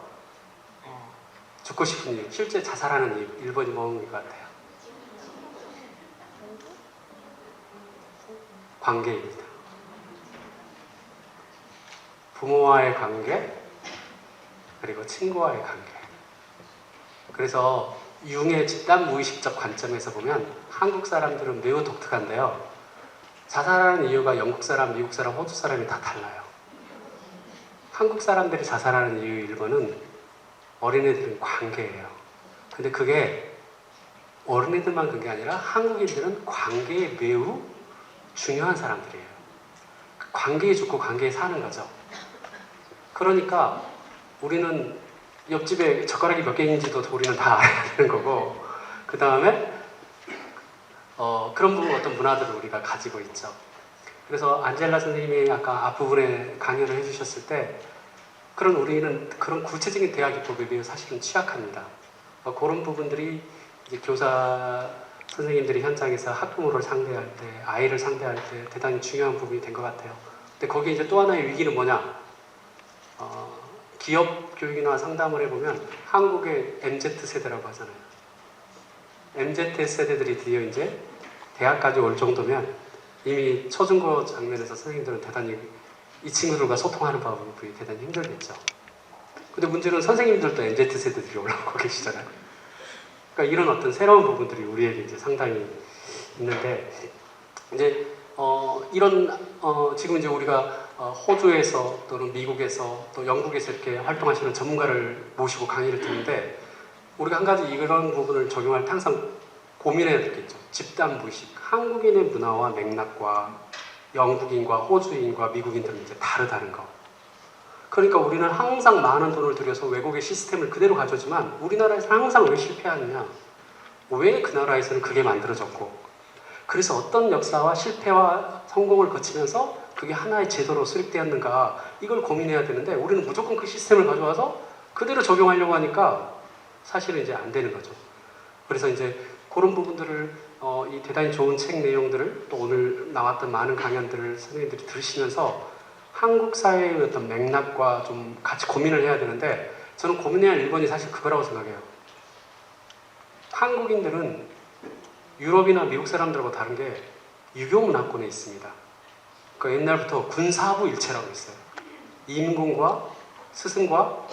죽고 싶은 이유, 실제 자살하는 이유 1번이 뭔 것 같아요? 관계입니다. 부모와의 관계, 그리고 친구와의 관계. 그래서 융의 집단 무의식적 관점에서 보면 한국 사람들은 매우 독특한데요. 자살하는 이유가 영국 사람, 미국 사람, 호주 사람이 다 달라요. 한국 사람들이 자살하는 이유 1번은 어린애들은 관계예요. 근데 그게 어린애들만 그런 게 아니라 한국인들은 관계에 매우 중요한 사람들이에요. 관계에 죽고 관계에 사는 거죠. 그러니까 우리는 옆집에 젓가락이 몇 개인지도 우리는 다 알아야 되는 거고, 그 다음에 그런 부분 어떤 문화들을 우리가 가지고 있죠. 그래서 안젤라 선생님이 아까 앞부분에 강연을 해주셨을 때 우리는 그런 구체적인 대화 기법에 비해 사실은 취약합니다. 그런 부분들이 이제 교사 선생님들이 현장에서 학부모를 상대할 때, 아이를 상대할 때 대단히 중요한 부분이 된 것 같아요. 근데 거기에 이제 또 하나의 위기는 뭐냐? 기업 교육이나 상담을 해보면 한국의 MZ세대라고 하잖아요. MZ세대들이 드디어 이제 대학까지 올 정도면 이미 초중고 장면에서 선생님들은 대단히 이 친구들과 소통하는 부분이 대단히 힘들겠죠. 근데 문제는 선생님들도 MZ세대들이 올라오고 계시잖아요. 그러니까 이런 어떤 새로운 부분들이 우리에게 이제 상당히 있는데, 이제 지금 이제 우리가 호주에서 또는 미국에서 또 영국에서 이렇게 활동하시는 전문가를 모시고 강의를 듣는데, 우리가 한 가지 이런 부분을 적용할 때 항상 고민해야 되겠죠. 집단 무의식. 한국인의 문화와 맥락과 영국인과 호주인과 미국인들은 이제 다르다는 거. 그러니까 우리는 항상 많은 돈을 들여서 외국의 시스템을 그대로 가져오지만 우리나라에서 항상 왜 실패하느냐? 왜 그 나라에서는 그게 만들어졌고, 그래서 어떤 역사와 실패와 성공을 거치면서 그게 하나의 제도로 수립되었는가, 이걸 고민해야 되는데 우리는 무조건 그 시스템을 가져와서 그대로 적용하려고 하니까 사실은 이제 안 되는 거죠. 그래서 이제 그런 부분들을 이 대단히 좋은 책 내용들을 또 오늘 나왔던 많은 강연들을 선생님들이 들으시면서 한국 사회의 어떤 맥락과 좀 같이 고민을 해야 되는데, 저는 고민해야 할 1번이 사실 그거라고 생각해요. 한국인들은 유럽이나 미국 사람들하고 다른 게 유교 문화권에 있습니다. 그러니까 옛날부터 군사부 일체라고 했어요. 임금과 스승과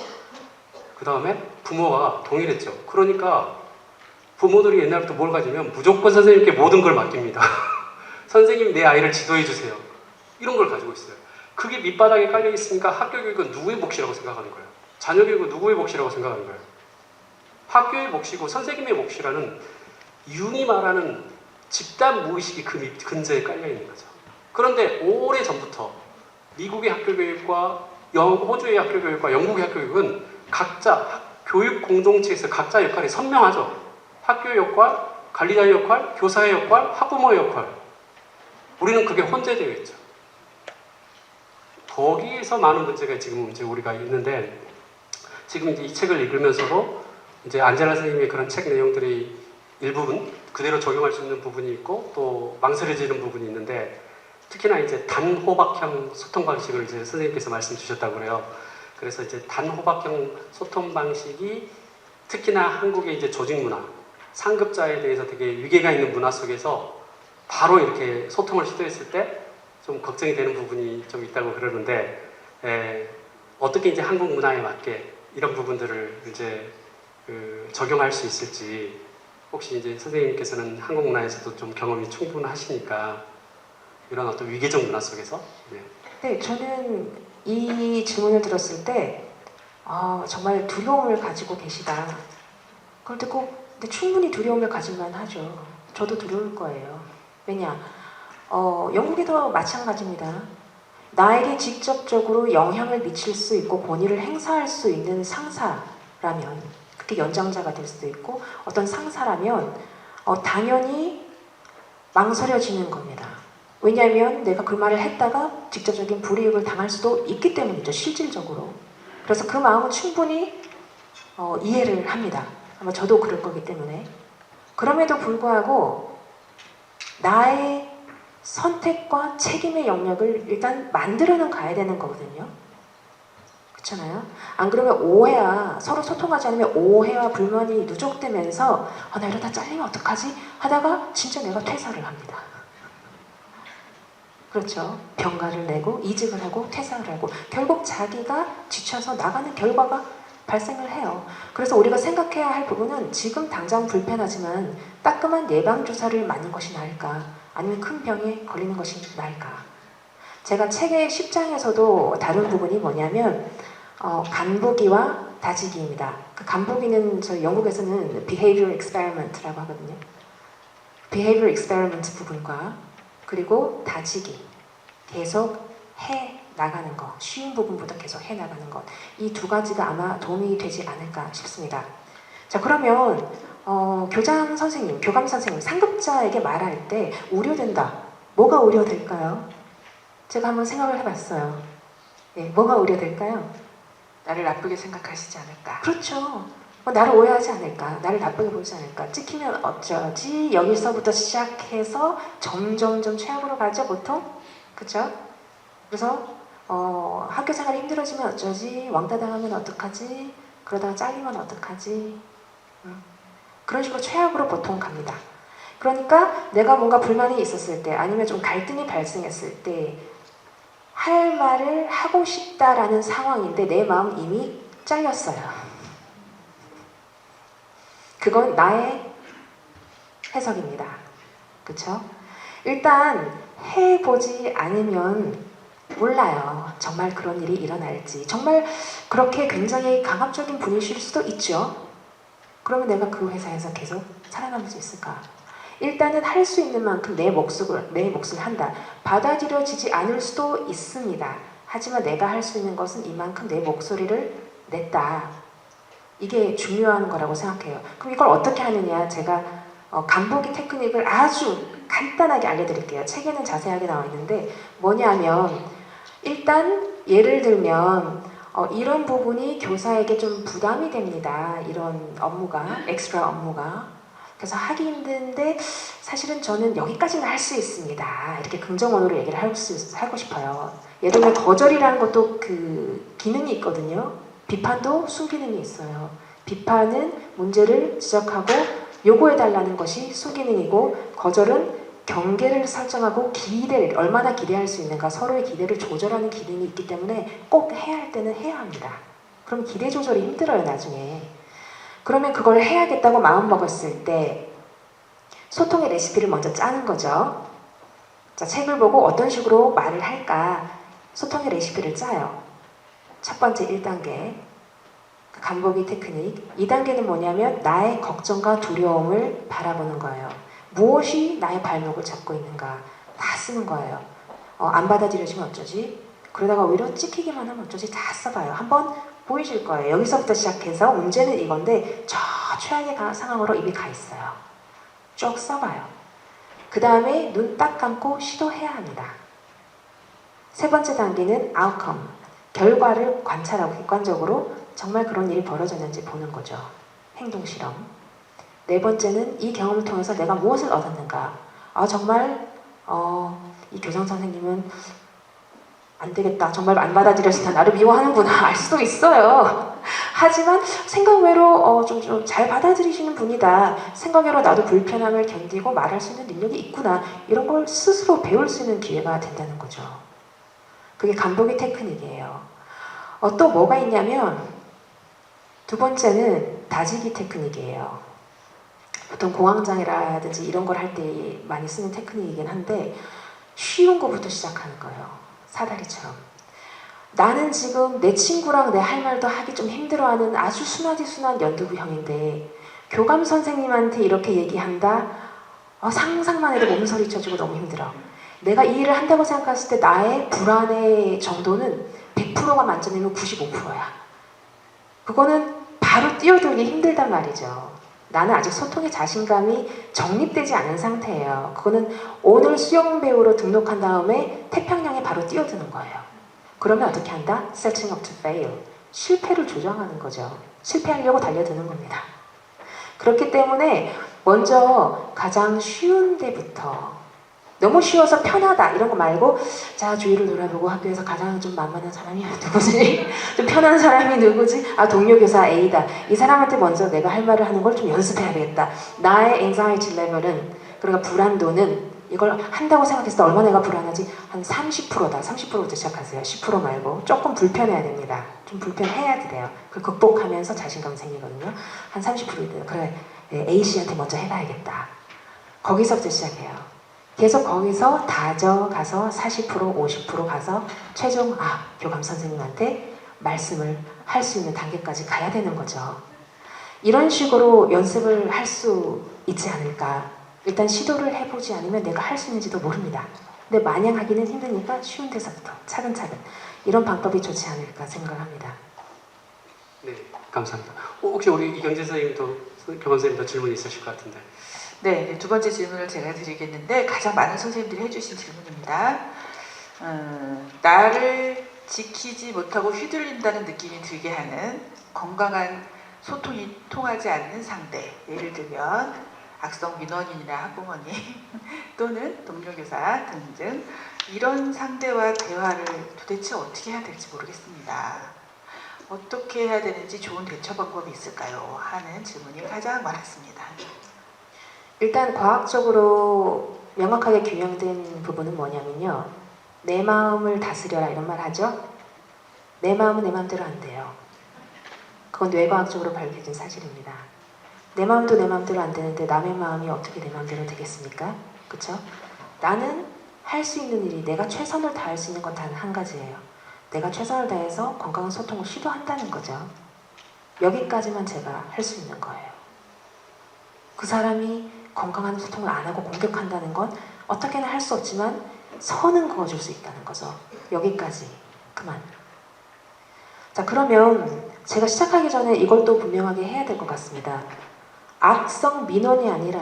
그 다음에 부모가 동일했죠. 그러니까 부모들이 옛날부터 뭘 가지면 무조건 선생님께 모든 걸 맡깁니다. 선생님이 내 아이를 지도해 주세요. 이런 걸 가지고 있어요. 그게 밑바닥에 깔려 있으니까 학교 교육은 누구의 몫이라고 생각하는 거예요? 자녀 교육은 누구의 몫이라고 생각하는 거예요? 학교의 몫이고 선생님의 몫이라는 융이 말하는 집단 무의식이 그 근저에 깔려 있는 거죠. 그런데 오래전부터 미국의 학교 교육과 호주의 학교 교육과 영국의 학교 교육은 각자 교육 공동체에서 각자 역할이 선명하죠. 학교의 역할, 관리자의 역할, 교사의 역할, 학부모의 역할. 우리는 그게 혼재되어 있죠. 거기에서 많은 문제가 지금 이제 우리가 있는데, 지금 이제 이 책을 읽으면서도 이제 안젤라 선생님의 그런 책 내용들이 일부분 그대로 적용할 수 있는 부분이 있고 또 망설여지는 부분이 있는데, 특히나 이제 단호박형 소통 방식을 이제 선생님께서 말씀 주셨다고 그래요. 그래서 이제 단호박형 소통 방식이 특히나 한국의 이제 조직 문화, 상급자에 대해서 되게 위계가 있는 문화 속에서 바로 이렇게 소통을 시도했을 때 좀 걱정이 되는 부분이 좀 있다고 그러는데, 어떻게 이제 한국 문화에 맞게 이런 부분들을 이제 적용할 수 있을지, 혹시 이제 선생님께서는 한국 문화에서도 좀 경험이 충분하시니까 이런 어떤 위계적 문화 속에서 네, 저는 이 질문을 들었을 때 정말 두려움을 가지고 계시다. 그걸 듣고 근데 충분히 두려움을 가질만 하죠. 저도 두려울 거예요. 왜냐? 영국에도 마찬가지입니다. 나에게 직접적으로 영향을 미칠 수 있고 권위를 행사할 수 있는 상사라면, 그게 연장자가 될 수도 있고 어떤 상사라면 당연히 망설여지는 겁니다. 왜냐하면 내가 그 말을 했다가 직접적인 불이익을 당할 수도 있기 때문이죠. 실질적으로. 그래서 그 마음은 충분히 이해를 합니다. 아마 저도 그럴 거기 때문에. 그럼에도 불구하고 나의 선택과 책임의 영역을 일단 만들어는 가야 되는 거거든요. 그렇잖아요? 안 그러면 오해와 서로 소통하지 않으면 오해와 불만이 누적되면서 나 이러다 잘리면 어떡하지? 하다가 진짜 내가 퇴사를 합니다. 그렇죠. 병가를 내고 이직을 하고 퇴사를 하고 결국 자기가 지쳐서 나가는 결과가 발생을 해요. 그래서 우리가 생각해야 할 부분은 지금 당장 불편하지만 따끔한 예방주사를 맞는 것이 나을까? 아니면 큰 병에 걸리는 것이 나을까? 제가 책의 10장에서도 다룬 부분이 뭐냐면 간보기와 다지기입니다. 그 간보기는 저희 영국에서는 behavior experiment라고 하거든요. behavior experiment 부분과 그리고 다지기, 계속 해 나가는 것, 쉬운 부분부터 계속 해 나가는 것, 이 두 가지가 아마 도움이 되지 않을까 싶습니다. 자, 그러면 교장 선생님, 교감 선생님, 상급자에게 말할 때 우려된다. 뭐가 우려될까요? 제가 한번 생각을 해봤어요. 네, 뭐가 우려될까요? 나를 나쁘게 생각하시지 않을까. 그렇죠. 나를 오해하지 않을까, 나를 나쁘게 보지 않을까, 찍히면 어쩌지, 여기서부터 시작해서 점점점 최악으로 가죠, 보통. 그렇죠? 그래서 학교 생활이 힘들어지면 어쩌지, 왕따 당하면 어떡하지, 그러다가 잘리면 어떡하지, 그런 식으로 최악으로 보통 갑니다. 그러니까 내가 뭔가 불만이 있었을 때 아니면 좀 갈등이 발생했을 때 할 말을 하고 싶다라는 상황인데 내 마음 이미 잘렸어요. 그건 나의 해석입니다. 그쵸? 일단 해보지 않으면 몰라요. 정말 그런 일이 일어날지. 정말 그렇게 굉장히 강압적인 분이실 수도 있죠. 그러면 내가 그 회사에서 계속 살아남을 수 있을까? 일단은 할 수 있는 만큼 내 몫을 한다. 받아들여지지 않을 수도 있습니다. 하지만 내가 할 수 있는 것은 이만큼 내 목소리를 냈다. 이게 중요한 거라고 생각해요. 그럼 이걸 어떻게 하느냐? 제가 간보기 테크닉을 아주 간단하게 알려드릴게요. 책에는 자세하게 나와 있는데 뭐냐면 일단 예를 들면 이런 부분이 교사에게 좀 부담이 됩니다. 이런 업무가, 엑스트라 업무가. 그래서 하기 힘든데 사실은 저는 여기까지는 할 수 있습니다. 이렇게 긍정어로 얘기를 하고 싶어요. 예를 들면 거절이라는 것도 그 기능이 있거든요. 비판도 순기능이 있어요. 비판은 문제를 지적하고 요구해달라는 것이 순기능이고 거절은 경계를 설정하고 기대를 얼마나 기대할 수 있는가 서로의 기대를 조절하는 기능이 있기 때문에 꼭 해야 할 때는 해야 합니다. 그럼 기대 조절이 힘들어요 나중에. 그러면 그걸 해야겠다고 마음먹었을 때 소통의 레시피를 먼저 짜는 거죠. 자, 책을 보고 어떤 식으로 말을 할까 소통의 레시피를 짜요. 첫 번째 1단계 간보기 테크닉. 2단계는 뭐냐면 나의 걱정과 두려움을 바라보는 거예요. 무엇이 나의 발목을 잡고 있는가 다 쓰는 거예요. 안 받아들여지면 어쩌지? 그러다가 오히려 찍히기만 하면 어쩌지? 다 써봐요. 한번 보이실 거예요. 여기서부터 시작해서 문제는 이건데 저 최악의 상황으로 이미 가 있어요. 쭉 써봐요. 그 다음에 눈 딱 감고 시도해야 합니다. 세 번째 단계는 outcome. 결과를 관찰하고 객관적으로 정말 그런 일이 벌어졌는지 보는 거죠. 행동 실험. 네 번째는 이 경험을 통해서 내가 무엇을 얻었는가. 정말 이 교장 선생님은 안 되겠다. 정말 안 받아들여진다. 나를 미워하는구나. 알 수도 있어요. 하지만 생각 외로 좀 잘 받아들이시는 분이다. 생각 외로 나도 불편함을 견디고 말할 수 있는 능력이 있구나. 이런 걸 스스로 배울 수 있는 기회가 된다는 거죠. 그게 간보기 테크닉이에요. 또 뭐가 있냐면 두 번째는 다지기 테크닉이에요. 보통 공황장애라든지 이런 걸 할 때 많이 쓰는 테크닉이긴 한데 쉬운 거부터 시작하는 거예요. 사다리처럼. 나는 지금 내 친구랑 내 할 말도 하기 좀 힘들어하는 아주 순하디 순한 연두부 형인데 교감 선생님한테 이렇게 얘기한다? 상상만 해도 몸서리 쳐주고 너무 힘들어. 내가 이 일을 한다고 생각했을 때 나의 불안의 정도는 100%가 만점이면 95%야. 그거는 바로 뛰어들기 힘들단 말이죠. 나는 아직 소통의 자신감이 정립되지 않은 상태예요. 그거는 오늘 수영 배우로 등록한 다음에 태평양에 바로 뛰어드는 거예요. 그러면 어떻게 한다? Setting up to fail. 실패를 조정하는 거죠. 실패하려고 달려드는 겁니다. 그렇기 때문에 먼저 가장 쉬운 데부터, 너무 쉬워서 편하다 이런 거 말고, 자 주위를 돌아보고 학교에서 가장 좀 만만한 사람이 누구지? 좀 편한 사람이 누구지? 동료 교사 A다. 이 사람한테 먼저 내가 할 말을 하는 걸 좀 연습해야 되겠다. 나의 anxiety level은, 그러니까 불안도는, 이걸 한다고 생각했을 때 얼마나 내가 불안하지? 한 30%다. 30%부터 시작하세요. 10% 말고. 조금 불편해야 됩니다. 좀 불편해야 돼요. 그걸 극복하면서 자신감 생기거든요. 한 30%. 그래, A씨한테 먼저 해봐야겠다. 거기서부터 시작해요. 계속 거기서 다져가서 40%, 50% 가서 최종 교감 선생님한테 말씀을 할 수 있는 단계까지 가야 되는 거죠. 이런 식으로 연습을 할 수 있지 않을까. 일단 시도를 해보지 않으면 내가 할 수 있는지도 모릅니다. 근데 마냥 하기는 힘드니까 쉬운 데서부터 차근차근 이런 방법이 좋지 않을까 생각합니다. 네, 감사합니다. 혹시 우리 이경재 선생님도 교감 선생님도 질문 있으실 것 같은데. 네, 두 번째 질문을 제가 드리겠는데 가장 많은 선생님들이 해주신 질문입니다. 나를 지키지 못하고 휘둘린다는 느낌이 들게 하는 건강한 소통이 통하지 않는 상대, 예를 들면 악성 민원인이나 학부모님 또는 동료교사 등등 이런 상대와 대화를 도대체 어떻게 해야 될지 모르겠습니다. 어떻게 해야 되는지 좋은 대처 방법이 있을까요? 하는 질문이 가장 많았습니다. 일단 과학적으로 명확하게 규명된 부분은 뭐냐면요. 내 마음을 다스려라 이런 말 하죠. 내 마음은 내 마음대로 안 돼요. 그건 뇌과학적으로 밝혀진 사실입니다. 내 마음도 내 마음대로 안 되는데 남의 마음이 어떻게 내 마음대로 되겠습니까? 그쵸? 나는 할 수 있는 일이, 내가 최선을 다할 수 있는 건 단 한 가지예요. 내가 최선을 다해서 건강한 소통을 시도한다는 거죠. 여기까지만 제가 할 수 있는 거예요. 그 사람이 건강한 소통을 안 하고 공격한다는 건 어떻게나 할 수 없지만 선은 그어줄 수 있다는 거죠. 여기까지. 그만. 자, 그러면 제가 시작하기 전에 이걸 또 분명하게 해야 될 것 같습니다. 악성 민원이 아니라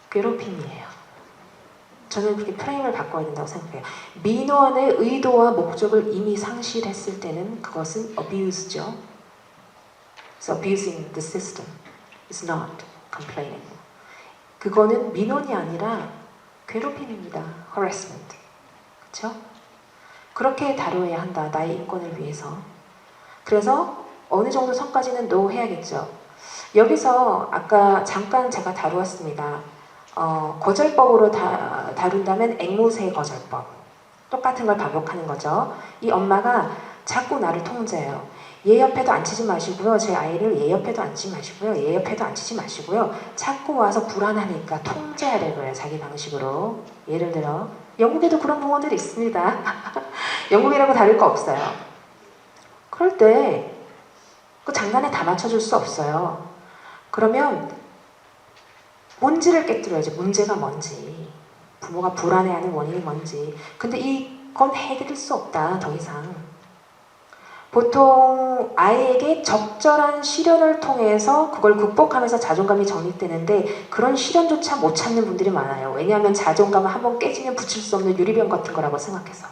괴롭힘이에요. 저는 그렇게 프레임을 바꿔야 된다고 생각해요. 민원의 의도와 목적을 이미 상실했을 때는 그것은 abuse죠. It's abusing the system. It's not complaining. 그거는 민원이 아니라 괴롭힘입니다. harassment. 그렇죠? 그렇게 다뤄야 한다. 나의 인권을 위해서. 그래서 어느 정도 선까지는 no 해야겠죠. 여기서 아까 잠깐 제가 다루었습니다. 거절법으로 다룬다면 앵무새 거절법. 똑같은 걸 반복하는 거죠. 이 엄마가 자꾸 나를 통제해요. 얘 옆에도 앉히지 마시고요. 제 아이를 얘 옆에도 앉지 마시고요. 얘 옆에도 앉히지 마시고요. 자꾸 와서 불안하니까 통제하려고 해요. 자기 방식으로. 예를 들어 영국에도 그런 부모들이 있습니다. 영국이라고 다를 거 없어요. 그럴 때 그 장난에 다 맞춰줄 수 없어요. 그러면 본질을 깨뜨려야지. 문제가 뭔지, 부모가 불안해하는 원인이 뭔지. 근데 이건 해드릴 수 없다. 더 이상. 보통 아이에게 적절한 시련을 통해서 그걸 극복하면서 자존감이 정립되는데 그런 시련조차 못 찾는 분들이 많아요. 왜냐하면 자존감은 한번 깨지면 붙일 수 없는 유리병 같은 거라고 생각해서.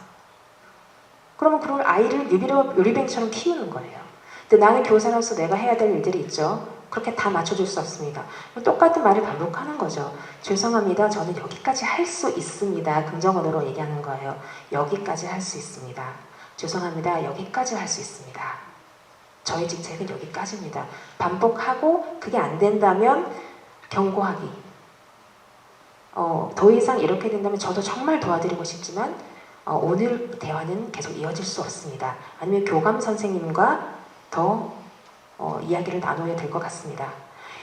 그러면 그걸 아이를 유리병처럼 키우는 거예요. 근데 나는 교사로서 내가 해야 될 일들이 있죠. 그렇게 다 맞춰줄 수 없습니다. 똑같은 말을 반복하는 거죠. 죄송합니다. 저는 여기까지 할 수 있습니다. 긍정어로 얘기하는 거예요. 여기까지 할 수 있습니다. 죄송합니다. 여기까지 할 수 있습니다. 저희 직책은 여기까지입니다. 반복하고 그게 안 된다면 경고하기. 더 이상 이렇게 된다면 저도 정말 도와드리고 싶지만 오늘 대화는 계속 이어질 수 없습니다. 아니면 교감 선생님과 더 이야기를 나눠야 될 것 같습니다.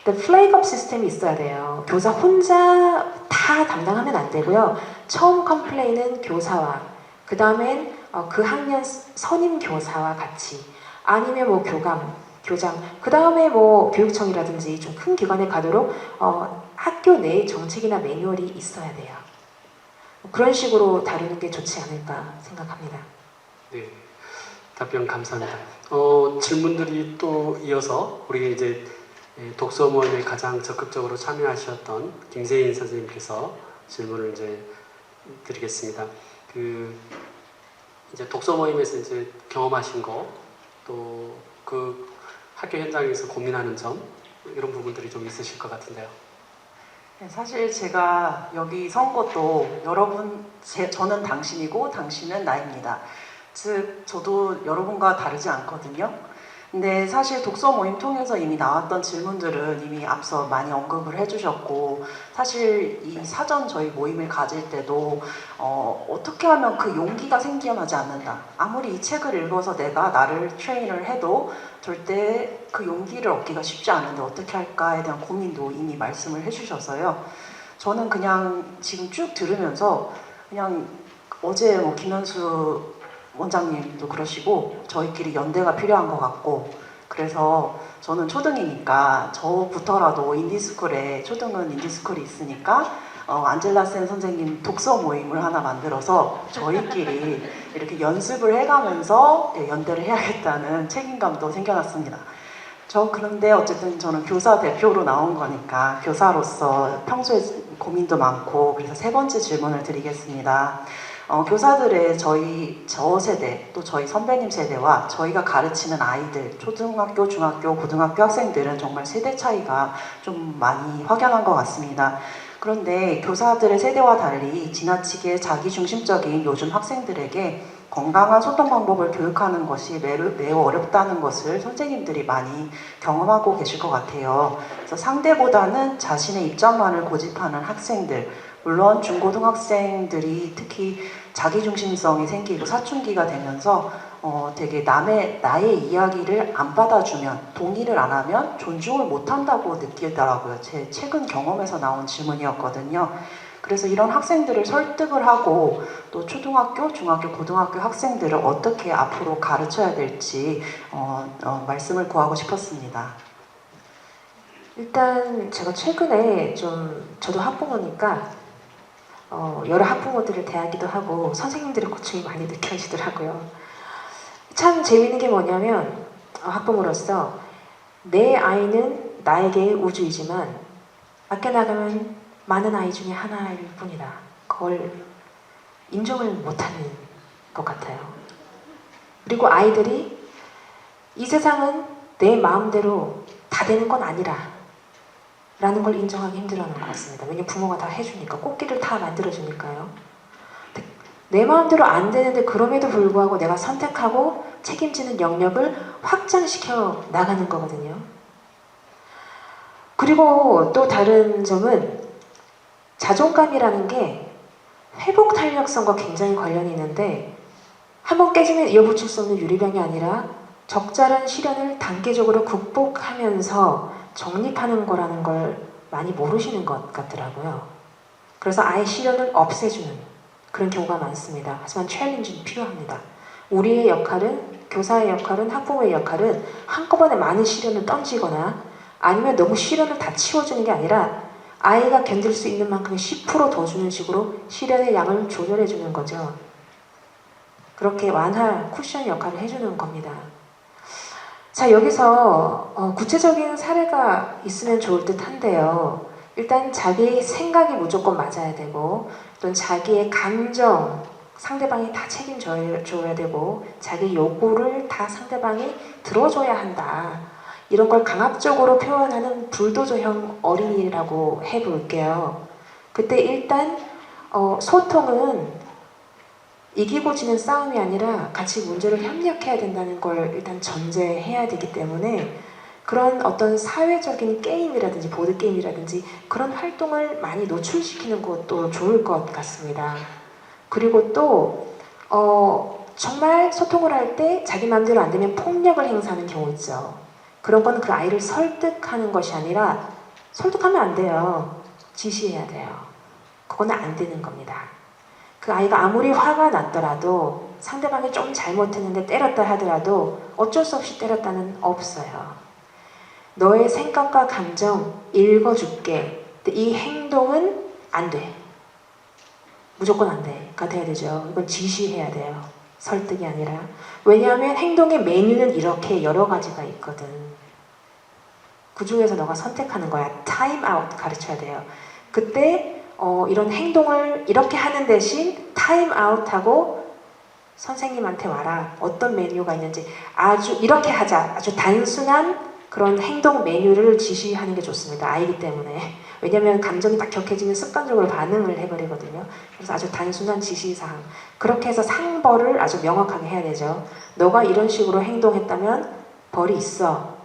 플래그업 시스템이 있어야 돼요. 교사 혼자 다 담당하면 안 되고요. 처음 컴플레인은 교사와 그 다음엔 그 학년 선임 교사와 같이 아니면 뭐 교감 교장, 그 다음에 뭐 교육청이라든지 좀 큰 기관에 가도록 학교 내에 정책이나 매뉴얼이 있어야 돼요. 그런 식으로 다루는 게 좋지 않을까 생각합니다. 네, 답변 감사합니다. 질문들이 또 이어서 우리 이제 독서 모임에 가장 적극적으로 참여하셨던 김세인 선생님께서 질문을 이제 드리겠습니다. 이제 독서 모임에서 이제 경험하신 거, 또 그 학교 현장에서 고민하는 점, 이런 부분들이 좀 있으실 것 같은데요. 네, 사실 제가 여기 선 것도 저는 당신이고 당신은 나입니다. 즉 저도 여러분과 다르지 않거든요. 근데 사실 독서 모임 통해서 이미 나왔던 질문들은 이미 앞서 많이 언급을 해주셨고, 사실 이 사전 저희 모임을 가질 때도 어떻게 하면 그 용기가 생겨나지 않는다. 아무리 이 책을 읽어서 내가 나를 트레이너를 해도 절대 그 용기를 얻기가 쉽지 않은데 어떻게 할까에 대한 고민도 이미 말씀을 해주셔서요. 저는 그냥 지금 쭉 들으면서 그냥 어제 뭐 김현수 원장님도 그러시고 저희끼리 연대가 필요한 것 같고, 그래서 저는 초등이니까 저부터라도 인디스쿨에, 초등은 인디스쿨이 있으니까 안젤라 쌤 선생님 독서 모임을 하나 만들어서 저희끼리 이렇게 연습을 해가면서 연대를 해야겠다는 책임감도 생겨났습니다. 그런데 어쨌든 저는 교사 대표로 나온 거니까 교사로서 평소에 고민도 많고, 그래서 세 번째 질문을 드리겠습니다. 교사들의 저 세대, 또 저희 선배님 세대와 저희가 가르치는 아이들, 초등학교, 중학교, 고등학교 학생들은 정말 세대 차이가 좀 많이 확연한 것 같습니다. 그런데 교사들의 세대와 달리 지나치게 자기중심적인 요즘 학생들에게 건강한 소통 방법을 교육하는 것이 매우 어렵다는 것을 선생님들이 많이 경험하고 계실 것 같아요. 그래서 상대보다는 자신의 입장만을 고집하는 학생들, 물론 중고등학생들이 특히 자기중심성이 생기고 사춘기가 되면서 되게 나의 이야기를 안 받아주면, 동의를 안 하면 존중을 못한다고 느끼더라고요. 제 최근 경험에서 나온 질문이었거든요. 그래서 이런 학생들을 설득을 하고, 또 초등학교, 중학교, 고등학교 학생들을 어떻게 앞으로 가르쳐야 될지 말씀을 구하고 싶었습니다. 일단 제가 최근에 저도 학부모니까 여러 학부모들을 대하기도 하고 선생님들의 고충이 많이 느껴지더라고요. 참 재미있는 게 뭐냐면 학부모로서 내 아이는 나에게 우주이지만 밖에 나가면 많은 아이 중에 하나일 뿐이다. 그걸 인정을 못하는 것 같아요. 그리고 아이들이 이 세상은 내 마음대로 다 되는 건 아니라 라는 걸 인정하기 힘들어하는 것 같습니다. 왜냐면 부모가 다 해주니까, 꽃길을 다 만들어주니까요. 내 마음대로 안 되는데 그럼에도 불구하고 내가 선택하고 책임지는 영역을 확장시켜 나가는 거거든요. 그리고 또 다른 점은 자존감이라는 게 회복 탄력성과 굉장히 관련이 있는데, 한번 깨지면 이어붙일 수 없는 유리병이 아니라 적절한 시련을 단계적으로 극복하면서 정립하는 거라는 걸 많이 모르시는 것 같더라고요. 그래서 아예 시련을 없애주는 그런 경우가 많습니다. 하지만 챌린지는 필요합니다. 우리의 역할은, 교사의 역할은, 학부모의 역할은 한꺼번에 많은 시련을 던지거나 아니면 너무 시련을 다 치워주는 게 아니라 아이가 견딜 수 있는 만큼 10% 더 주는 식으로 시련의 양을 조절해 주는 거죠. 그렇게 완화, 쿠션 역할을 해주는 겁니다. 자, 여기서 구체적인 사례가 있으면 좋을 듯 한데요. 일단 자기 생각이 무조건 맞아야 되고, 또 자기의 감정, 상대방이 다 책임져야 되고, 자기 요구를 다 상대방이 들어줘야 한다. 이런 걸 강압적으로 표현하는 불도저형 어린이라고 해볼게요. 그때 일단 소통은 이기고 지는 싸움이 아니라 같이 문제를 협력해야 된다는 걸 일단 전제해야 되기 때문에 그런 어떤 사회적인 게임이라든지 보드게임이라든지 그런 활동을 많이 노출시키는 것도 좋을 것 같습니다. 그리고 또 정말 소통을 할 때 자기 마음대로 안 되면 폭력을 행사하는 경우 있죠. 그런 건 그 아이를 설득하는 것이 아니라, 설득하면 안 돼요. 지시해야 돼요. 그거는 안 되는 겁니다. 그 아이가 아무리 화가 났더라도 상대방이 좀 잘못했는데 때렸다 하더라도 어쩔 수 없이 때렸다는 없어요. 너의 생각과 감정 읽어줄게. 근데 이 행동은 안 돼. 무조건 안 돼가 돼야 되죠. 이건 지시해야 돼요. 설득이 아니라. 왜냐하면 행동의 메뉴는 이렇게 여러 가지가 있거든. 그 중에서 너가 선택하는 거야. 타임 아웃 가르쳐야 돼요. 그때 이런 행동을 이렇게 하는 대신 타임 아웃하고 선생님한테 와라. 어떤 메뉴가 있는지 아주 이렇게 하자. 아주 단순한 그런 행동 메뉴를 지시하는 게 좋습니다. 아이기 때문에. 왜냐하면 감정이 딱 격해지면 습관적으로 반응을 해버리거든요. 그래서 아주 단순한 지시사항. 그렇게 해서 상벌을 아주 명확하게 해야 되죠. 너가 이런 식으로 행동했다면 벌이 있어.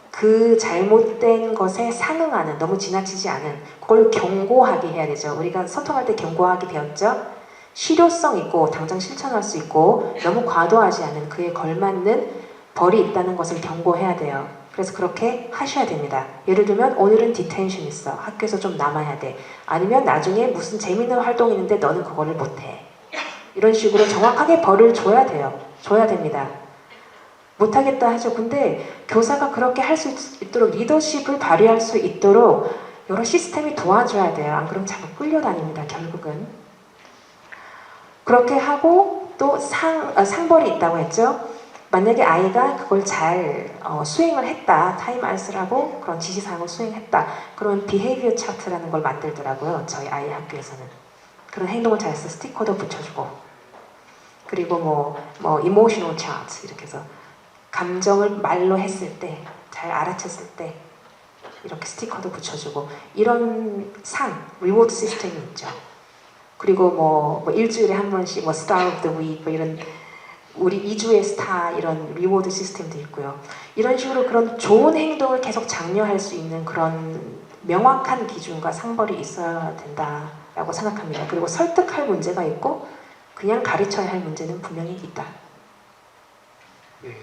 그 잘못된 것에 상응하는, 너무 지나치지 않은, 그걸 경고하게 해야 되죠. 우리가 소통할 때 경고하게 배웠죠. 실효성 있고 당장 실천할 수 있고 너무 과도하지 않은 그에 걸맞는 벌이 있다는 것을 경고해야 돼요. 그래서 그렇게 하셔야 됩니다. 예를 들면 오늘은 디텐션 있어. 학교에서 좀 남아야 돼. 아니면 나중에 무슨 재밌는 활동이 있는데 너는 그거를 못해. 이런 식으로 정확하게 벌을 줘야 돼요. 줘야 됩니다. 못하겠다 하죠. 근데 교사가 그렇게 할 수 있도록 리더십을 발휘할 수 있도록 여러 시스템이 도와줘야 돼요. 안 그러면 자꾸 끌려다닙니다. 결국은. 그렇게 하고 또 상벌이 있다고 했죠. 만약에 아이가 그걸 잘 수행을 했다. 타임아웃을 하고 그런 지시사항을 수행했다. 그러면 비헤이비어 차트라는 걸 만들더라고요. 저희 아이 학교에서는. 그런 행동을 잘해서 스티커도 붙여주고 그리고 뭐 이모셔널 차트 이렇게 해서 감정을 말로 했을 때 잘 알아챘을 때 이렇게 스티커도 붙여주고 이런 리워드 시스템이 있죠. 그리고 뭐 일주일에 한 번씩 스타 오브 더 위크 이런 우리 2주의 스타 이런 리워드 시스템도 있고요. 이런 식으로 그런 좋은 행동을 계속 장려할 수 있는 그런 명확한 기준과 상벌이 있어야 된다라고 생각합니다. 그리고 설득할 문제가 있고 그냥 가르쳐야 할 문제는 분명히 있다. 네,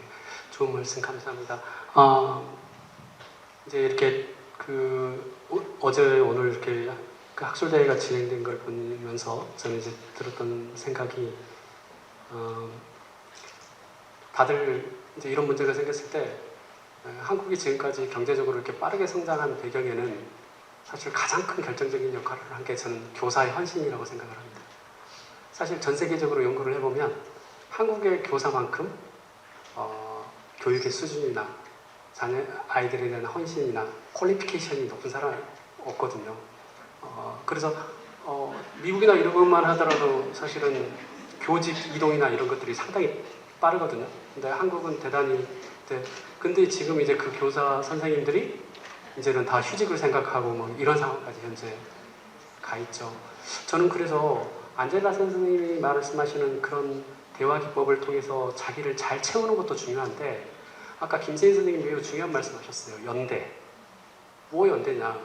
좋은 말씀 감사합니다. 이제 이렇게 어제 오늘 이렇게 그 학술대회가 진행된 걸 보면서 저는 이제 들었던 생각이 다들 이제 이런 문제가 생겼을 때 한국이 지금까지 경제적으로 이렇게 빠르게 성장한 배경에는 사실 가장 큰 결정적인 역할을 한 게 저는 교사의 헌신이라고 생각을 합니다. 사실 전 세계적으로 연구를 해보면 한국의 교사만큼 교육의 수준이나 아이들에 대한 헌신이나 퀄리피케이션이 높은 사람이 없거든요. 그래서 미국이나 이런 것만 하더라도 사실은 교직 이동이나 이런 것들이 상당히 빠르거든요. 근데 한국은 대단히 근데 지금 이제 그 교사 선생님들이 이제는 다 휴직을 생각하고 뭐 이런 상황까지 현재 가 있죠. 저는 그래서 안젤라 선생님이 말씀하시는 그런 대화 기법을 통해서 자기를 잘 채우는 것도 중요한데 아까 김세인 선생님이 매우 중요한 말씀하셨어요. 연대. 뭐 연대냐.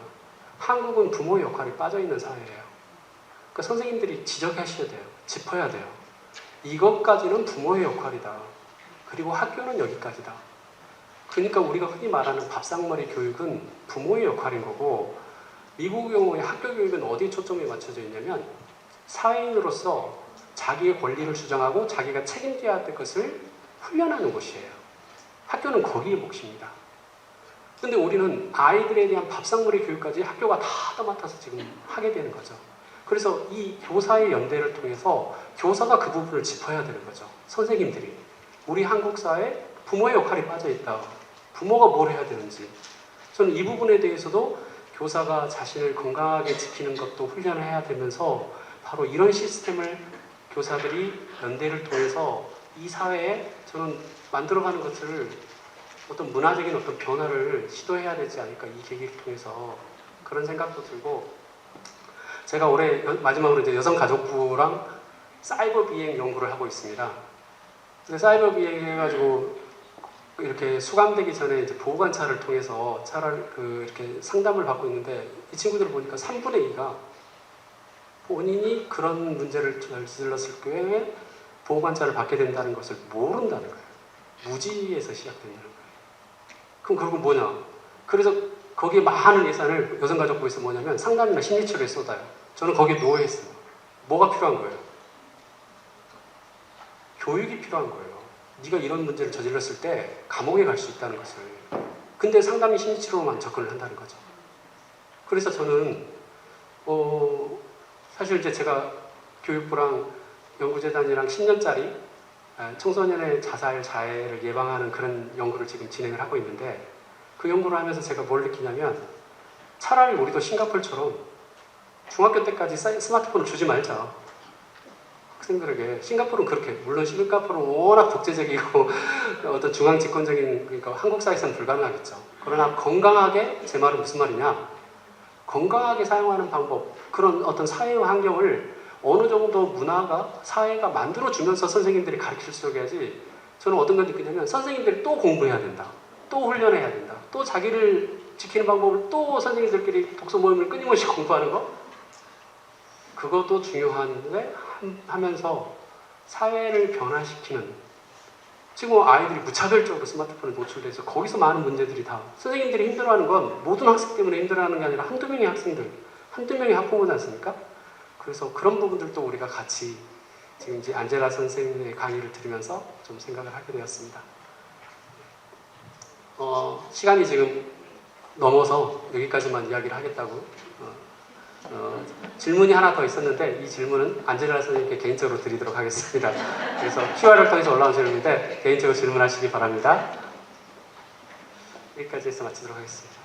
한국은 부모의 역할이 빠져있는 사회예요. 그러니까 선생님들이 지적하셔야 돼요. 짚어야 돼요. 이것까지는 부모의 역할이다. 그리고 학교는 여기까지다. 그러니까 우리가 흔히 말하는 밥상머리 교육은 부모의 역할인 거고 미국 경우의 학교 교육은 어디에 초점이 맞춰져 있냐면 사회인으로서 자기의 권리를 주장하고 자기가 책임져야 될 것을 훈련하는 곳이에요. 학교는 거기에 몫입니다. 근데 우리는 아이들에 대한 밥상머리 교육까지 학교가 다 떠맡아서 지금 하게 되는 거죠. 그래서 이 교사의 연대를 통해서 교사가 그 부분을 짚어야 되는 거죠. 선생님들이. 우리 한국 사회에 부모의 역할이 빠져있다. 부모가 뭘 해야 되는지. 저는 이 부분에 대해서도 교사가 자신을 건강하게 지키는 것도 훈련을 해야 되면서 바로 이런 시스템을 교사들이 연대를 통해서 이 사회에 저는 만들어가는 것을 어떤 문화적인 어떤 변화를 시도해야 되지 않을까 이 계기를 통해서 그런 생각도 들고 제가 올해 마지막으로 이제 여성가족부랑 사이버 비행 연구를 하고 있습니다. 근데 사이버 비행 해가지고 이렇게 수감되기 전에 이제 보호관찰을 통해서 이렇게 상담을 받고 있는데 이 친구들을 보니까 3분의 2가 본인이 그런 문제를 저질렀을 경우에 보호관찰을 받게 된다는 것을 모른다는 거예요. 무지에서 시작된다는 거예요. 그럼 결국 뭐냐? 그래서 거기에 많은 예산을 여성가족부에서 뭐냐면 상담이나 심리치료에 쏟아요. 저는 거기에 노예했어요. 뭐가 필요한 거예요? 교육이 필요한 거예요. 네가 이런 문제를 저질렀을 때 감옥에 갈 수 있다는 것을. 근데 상담이 심리치료로만 접근을 한다는 거죠. 그래서 저는 사실 이제 제가 교육부랑 연구재단이랑 10년짜리 청소년의 자살, 자해를 예방하는 그런 연구를 지금 진행을 하고 있는데, 그 연구를 하면서 제가 뭘 느끼냐면, 차라리 우리도 싱가포르처럼 중학교 때까지 스마트폰을 주지 말자. 학생들에게. 싱가포르는 그렇게, 물론 싱가포르는 워낙 독재적이고 어떤 중앙 집권적인, 그러니까 한국 사회에서는 불가능하겠죠. 그러나 건강하게, 제 말은 무슨 말이냐, 건강하게 사용하는 방법, 그런 어떤 사회 환경을 어느 정도 문화가, 사회가 만들어주면서 선생님들이 가르치려고 해야지. 저는 어떤 걸 느끼냐면, 선생님들이 또 공부해야 된다, 또 훈련해야 된다, 또 자기를 지키는 방법을 또 선생님들끼리 독서 모임을 끊임없이 공부하는 거, 그것도 중요한데 하면서 사회를 변화시키는, 지금 아이들이 무차별적으로 스마트폰에 노출돼서 거기서 많은 문제들이 다, 선생님들이 힘들어하는 건 모든 학생 때문에 힘들어하는 게 아니라 한두 명의 학생들, 한두 명의 학부모지 않습니까? 그래서 그런 부분들도 우리가 같이 지금 이제 안젤라 선생님의 강의를 들으면서 좀 생각을 하게 되었습니다. 시간이 지금 넘어서 여기까지만 이야기를 하겠다고. 질문이 하나 더 있었는데, 이 질문은 안젤라 선생님께 개인적으로 드리도록 하겠습니다. 그래서 QR을 통해서 올라온 질문인데 개인적으로 질문하시기 바랍니다. 여기까지 해서 마치도록 하겠습니다.